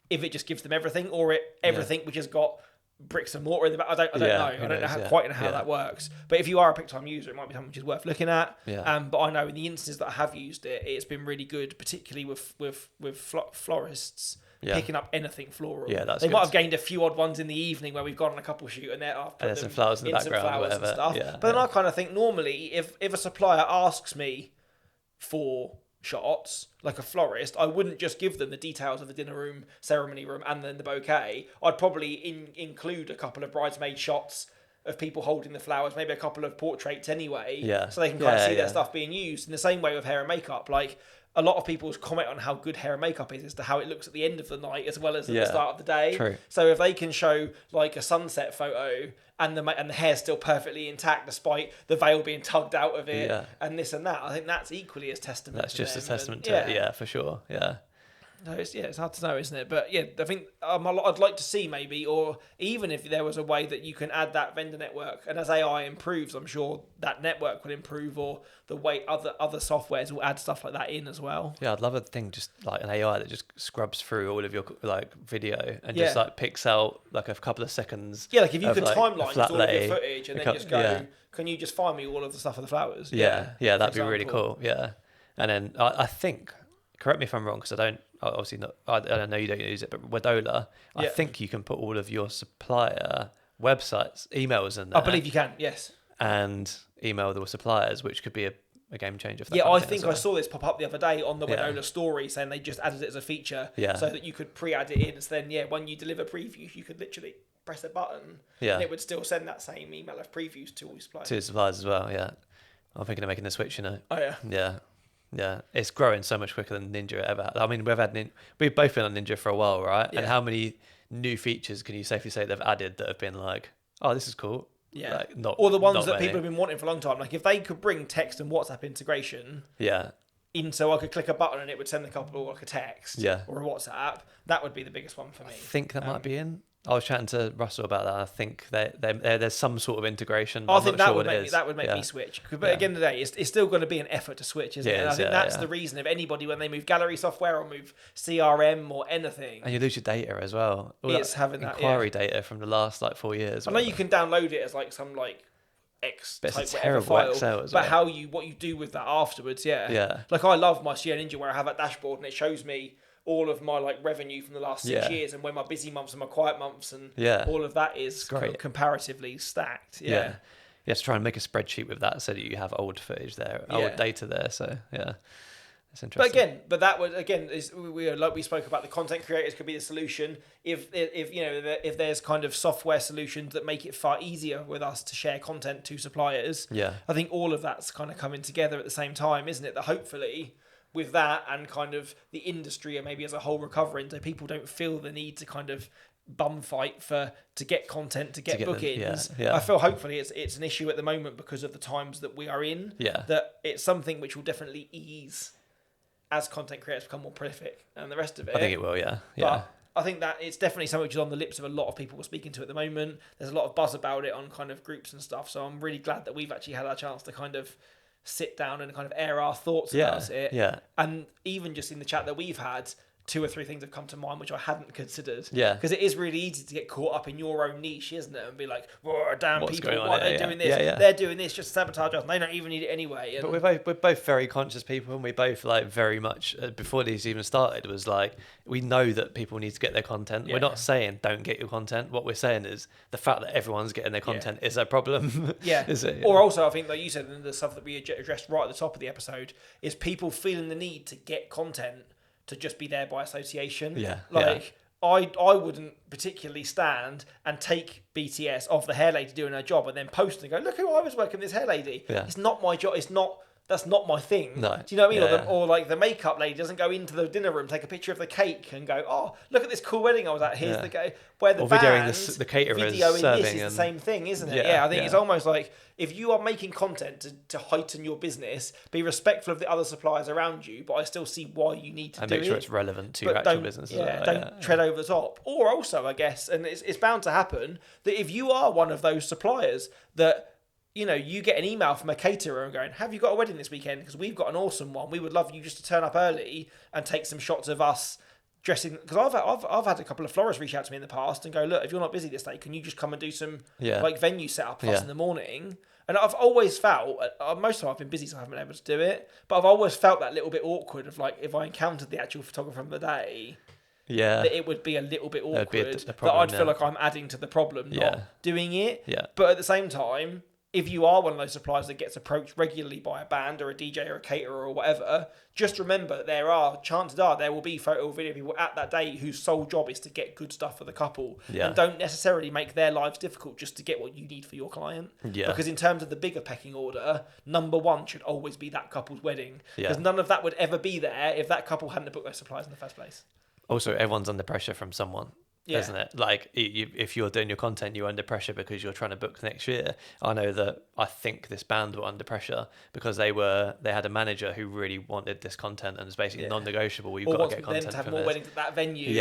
if it just gives them everything, or everything which has got bricks and mortar in the back. I don't know. I don't know quite how that works. But if you are a PickTime user, it might be something which is worth looking at. Yeah. But I know in the instances that I have used it, it's been really good, particularly with florists picking up anything floral. Yeah, that's they good. might have gained a few odd ones in the evening where we've gone on a couple shoot and there's some flowers in the background or whatever. And stuff. Yeah, but then I kind of think normally if a supplier asks me for shots, like a florist, I wouldn't just give them the details of the dinner room, ceremony room, and then the bouquet. I'd probably include a couple of bridesmaid shots of people holding the flowers, maybe a couple of portraits anyway, so they can kind of see their stuff being used. In the same way with hair and makeup, like a lot of people's comment on how good hair and makeup is as to how it looks at the end of the night as well as at the start of the day. True. So if they can show like a sunset photo and the hair's still perfectly intact despite the veil being tugged out of it and this and that, I think that's equally as testament. That's just a testament to it. Yeah, for sure. Yeah. No, it's hard to know, isn't it? But yeah, I think I'd like to see maybe, or even if there was a way that you can add that vendor network, and as AI improves, I'm sure that network will improve, or the way other softwares will add stuff like that in as well. Yeah, I'd love a thing just like an AI that just scrubs through all of your like video and just like picks out like a couple of seconds. Yeah, like if you could timeline all of your footage and then just go, can you just find me all of the stuff of the flowers? Yeah, that'd be really cool. Yeah, and then I think, correct me if I'm wrong, because I don't. Obviously not. I don't know you don't use it, but Wadola, I think you can put all of your supplier websites, emails in there. I believe you can. Yes. And email the suppliers, which could be a game changer. For that I think I saw this pop up the other day on the Wadola story saying they just added it as a feature, so that you could pre-add it in. So then, when you deliver previews, you could literally press a button, and it would still send that same email of previews to all your suppliers. To suppliers as well. Yeah, I'm thinking of making the switch. Oh yeah. Yeah. Yeah, it's growing so much quicker than Ninja ever had. I mean, we've both been on Ninja for a while, right? Yeah. And how many new features can you safely say they've added that have been like, oh, this is cool? Yeah. Like, or the ones that people have been wanting for a long time. Like if they could bring text and WhatsApp integration. Yeah. In so I could click a button and it would send a couple like a text. Yeah. Or a WhatsApp. That would be the biggest one for me. I think that might be in. I was chatting to Russell about that. I think there's some sort of integration. I think that would make me switch. But again, the day it's still going to be an effort to switch, isn't it? And I think that's the reason. If anybody, when they move gallery software or move CRM or anything, and you lose your data as well. It's having that inquiry data from the last 4 years. I know you can download it as some X but type it's a terrible file, Excel as but well. what you do with that afterwards, yeah. Like I love my Sierra Ninja where I have a dashboard and it shows me all of my revenue from the last 6 years and when my busy months and my quiet months and all of that is comparatively stacked. You have to try and make a spreadsheet with that so that you have old footage there, old data there. So it's interesting. But that would is we spoke about, the content creators could be the solution. If there's kind of software solutions that make it far easier with us to share content to suppliers. Yeah, I think all of that's kind of coming together at the same time, isn't it? That hopefully, with that and kind of the industry and maybe as a whole recovering, so people don't feel the need to kind of bum fight to get content, to get bookings. I feel hopefully it's an issue at the moment because of the times that we are in. That it's something which will definitely ease as content creators become more prolific and the rest of it. I think it will. Yeah. But I think that it's definitely something which is on the lips of a lot of people we're speaking to at the moment. There's a lot of buzz about it on kind of groups and stuff. So I'm really glad that we've actually had our chance to kind of sit down and kind of air our thoughts about it. Yeah. And even just in the chat that we've had, 2 or 3 things have come to mind which I hadn't considered. Yeah. Because it is really easy to get caught up in your own niche, isn't it? And be like, "Whoa, damn What's people, going on why are here?" they doing this? Yeah. They're doing this just to sabotage us, and they don't even need it anyway." And But we're both very conscious people, and we both like very much before these even started was like, we know that people need to get their content. Yeah. We're not saying don't get your content. What we're saying is the fact that everyone's getting their content is a problem. Yeah. Is it? Or also, I think, like you said, and the stuff that we addressed right at the top of the episode, is people feeling the need to get content to just be there by association. Yeah. Like, I wouldn't particularly stand and take BTS of the hair lady doing her job and then post and go, look who I was working with, this hair lady. Yeah. It's not my job. That's not my thing. No. Do you know what I mean? Yeah. Or like the makeup lady doesn't go into the dinner room, take a picture of the cake and go, oh, look at this cool wedding I was at. Here's the cake. Where the band the caterers videoing serving this is the same thing, isn't it? Yeah, I think it's almost like if you are making content to heighten your business, be respectful of the other suppliers around you, but I still see why you need to do it. And make sure it's relevant to your actual business. Don't tread over the top. Or also, I guess, and it's bound to happen, that if you are one of those suppliers that, you know, you get an email from a caterer and going, have you got a wedding this weekend? Because we've got an awesome one. We would love you just to turn up early and take some shots of us dressing. Because I've had a couple of florists reach out to me in the past and go, look, if you're not busy this day, can you just come and do some like venue setup for us in the morning? And I've always felt, most of the time I've been busy, so I haven't been able to do it. But I've always felt that little bit awkward of like, if I encountered the actual photographer of the day, that it would be a little bit awkward. That I'd feel like I'm adding to the problem, not doing it. Yeah. But at the same time, if you are one of those suppliers that gets approached regularly by a band or a DJ or a caterer or whatever, just remember chances are there will be photo or video people at that day whose sole job is to get good stuff for the couple and don't necessarily make their lives difficult just to get what you need for your client. Yeah. Because in terms of the bigger pecking order, number one should always be that couple's wedding. Because none of that would ever be there if that couple hadn't booked those suppliers in the first place. Also, everyone's under pressure from someone. Isn't it? Like, if you're doing your content, you're under pressure because you're trying to book next year. I know that I think this band were under pressure because they had a manager who really wanted this content and it's basically non-negotiable. You've got to get content them to have from more this. weddings at that venue.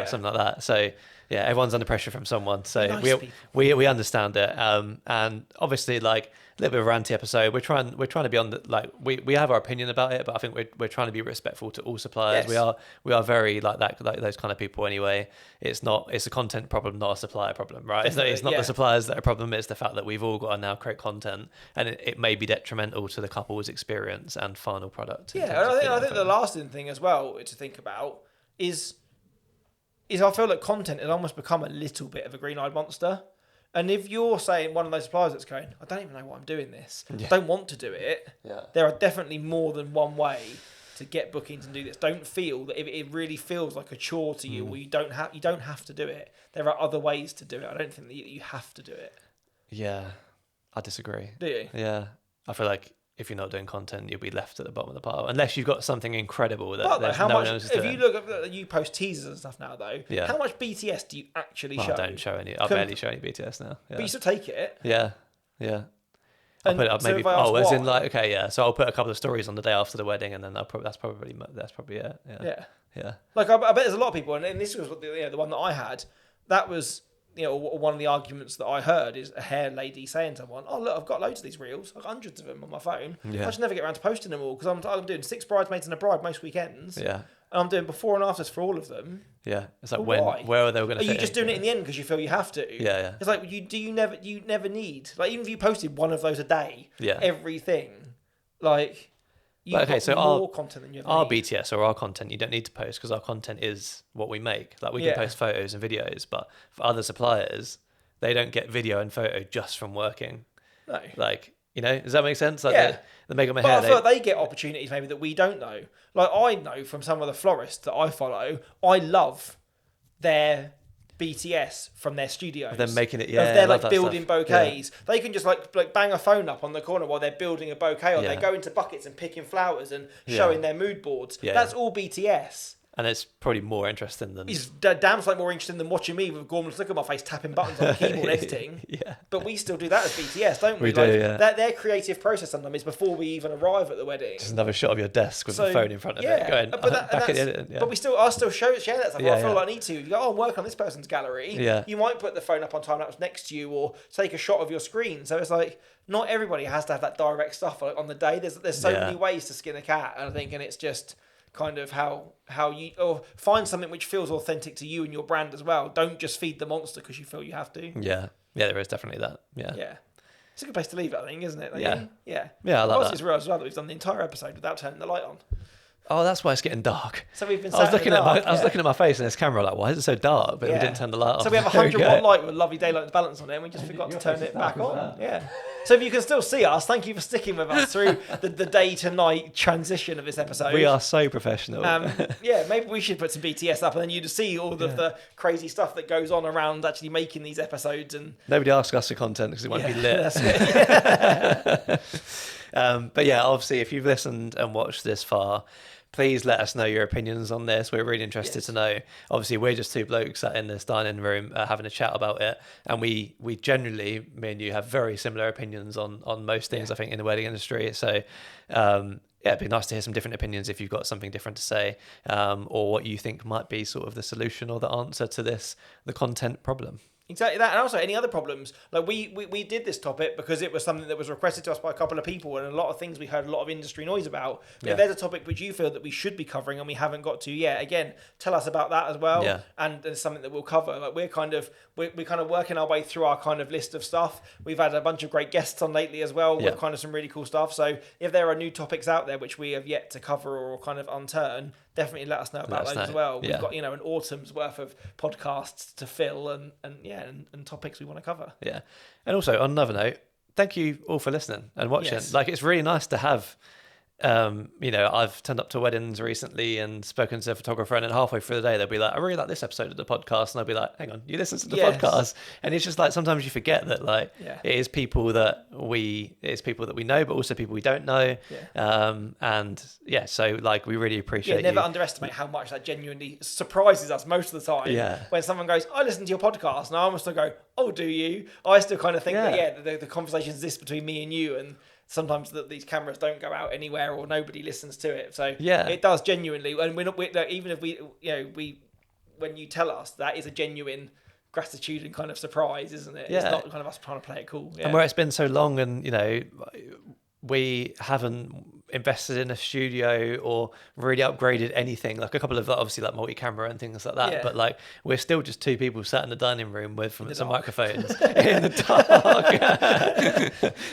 Something like that. So everyone's under pressure from someone. So we understand it. And obviously, like, a little bit of a ranty episode. We're trying to be on the, like, we have our opinion about it, but I think we're trying to be respectful to all suppliers. Yes. We are very like that, like those kind of people anyway. It's a content problem, not a supplier problem, right? It's not the suppliers that are a problem. It's the fact that we've all got to now create content, and it may be detrimental to the couple's experience and final product. Yeah, and I think the lasting thing as well to think about is I feel like content has almost become a little bit of a green-eyed monster. And if you're saying one of those suppliers that's going, I don't even know why I'm doing this, I don't want to do it, there are definitely more than one way to get bookings and do this. Don't feel that if it really feels like a chore to you or you don't have to do it. There are other ways to do it. I don't think that you have to do it. Yeah, I disagree. Do you? Yeah. I feel like if you're not doing content, you'll be left at the bottom of the pile unless you've got something incredible that no one else is doing. If you look at you post teasers and stuff now though, how much BTS do you actually show? I don't show any. I barely show any BTS now. Yeah. But you still take it. Yeah. I'll put it up maybe. As in like so I'll put a couple of stories on the day after the wedding, and then that's probably it. Yeah. Like I bet there's a lot of people, and this was the one that I had. That was one of the arguments that I heard is a hair lady saying to someone, "Oh look, I've got loads of these reels, like hundreds of them on my phone. I just never get around to posting them all because I'm doing 6 bridesmaids and a bride most weekends. Yeah, and I'm doing before and afters for all of them. Yeah, it's like where are they going to? Are you just doing it in the end because you feel you have to? Yeah. It's like you never need, like, even if you posted one of those a day, everything, like. So more content than you ever our need. BTS or our content, you don't need to post because our content is what we make. Like, we can post photos and videos, but for other suppliers, they don't get video and photo just from working. No. Like, does that make sense? Like they make up my hair. I feel like they get opportunities maybe that we don't know. Like, I know from some of the florists that I follow, I love their BTS from their studios. Them making it, they're like building bouquets. Yeah. They can just like bang a phone up on the corner while they're building a bouquet, or they go into buckets and picking flowers and showing their mood boards. Yeah. That's all BTS. And it's probably more interesting than... It's damn sight more interesting than watching me with Gorman's look at my face tapping buttons on the keyboard editing. But we still do that as BTS, don't we? We do, Their creative process sometimes is before we even arrive at the wedding. Just another shot of your desk with the phone in front of it. Going, but I still share that stuff. I feel like I need to. You go, I'm working on this person's gallery. Yeah. You might put the phone up on time-lapse next to you or take a shot of your screen. So it's like, not everybody has to have that direct stuff on the day. There's so many ways to skin a cat, and I think, and it's just... kind of how you, or find something which feels authentic to you and your brand as well. Don't just feed the monster because you feel you have to. Yeah, there is definitely that. Yeah. It's a good place to leave it, I think, isn't it? Like, yeah, I like that. It's real as well that we've done the entire episode without turning the light on. Oh, that's why it's getting dark. So we've been. I was looking at my face in this camera, like, why is it so dark? But we didn't turn the light on. So we have a 100-watt light with lovely daylight balance on it, and we just forgot to turn it back on. Yeah. So if you can still see us, thank you for sticking with us through the day to night transition of this episode. We are so professional. Maybe we should put some BTS up, and then you'd see all of the crazy stuff that goes on around actually making these episodes. And nobody asks us for content because it won't be lit. That's it. But yeah, obviously, if you've listened and watched this far, please let us know your opinions on this. We're really interested to know. Obviously, we're just two blokes sat in this dining room having a chat about it. And we generally, me and you, have very similar opinions on most things, I think, in the wedding industry. So, it'd be nice to hear some different opinions if you've got something different to say, or what you think might be sort of the solution or the answer to the content problem. Exactly that, and also any other problems. Like we did this topic because it was something that was requested to us by a couple of people, and a lot of things we heard a lot of industry noise about. But if there's a topic which you feel that we should be covering and we haven't got to yet, again, tell us about that as well. Yeah. And it's something that we'll cover. Like we're kind of working our way through our kind of list of stuff. We've had a bunch of great guests on lately as well with kind of some really cool stuff. So if there are new topics out there which we have yet to cover or kind of unturn, definitely let us know about those as well. We've got, an autumn's worth of podcasts to fill and topics we want to cover. Yeah. And also, on another note, thank you all for listening and watching. Yes. Like, it's really nice to have, I've turned up to weddings recently and spoken to a photographer, and then halfway through the day, they'll be like, I really like this episode of the podcast. And I'll be like, hang on, you listen to the podcast. And it's just like, sometimes you forget that, like, it is people that we know, but also people we don't know. Yeah. So like, we really appreciate never underestimate how much that genuinely surprises us most of the time. Yeah. When someone goes, I listen to your podcast, and I almost still go, oh, do you? I still kind of think that, the conversation is this between me and you, and sometimes that these cameras don't go out anywhere or nobody listens to it. So it does genuinely. And we're not, even if when you tell us, that is a genuine gratitude and kind of surprise, isn't it? It's not kind of us trying to play it cool. Yeah. And where it's been so long, and we haven't invested in a studio or really upgraded anything, like a couple of obviously like multi-camera and things like that, but like we're still just two people sat in the dining room with some microphones in the dark.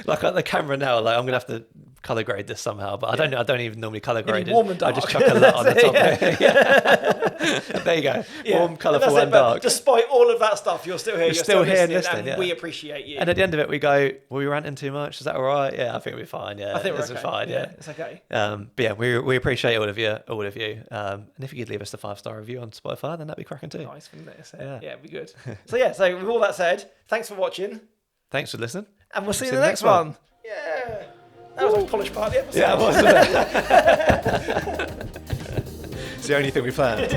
Like at the camera now, like I'm gonna have to color grade this somehow, but I don't even normally color grade it. Warm and dark. I just chuck a light on the top. There you go. Warm, colourful and dark. Despite all of that stuff, you're still here. You're still here listening, and we appreciate you. And at the end of it, we go, were we ranting too much? Is that all right? Yeah, I think we're fine. Yeah, I think we're okay. Fine. Yeah, it's okay. But yeah, we appreciate all of you. And if you could leave us a 5-star review on Spotify, then that'd be cracking too. Nice, wouldn't it? Yeah, it'd be good. So with all that said, thanks for watching. Thanks for listening. And we'll see you in the next one. Yeah. That was a polished part of the episode. Yeah, it was. It's the only thing we planned.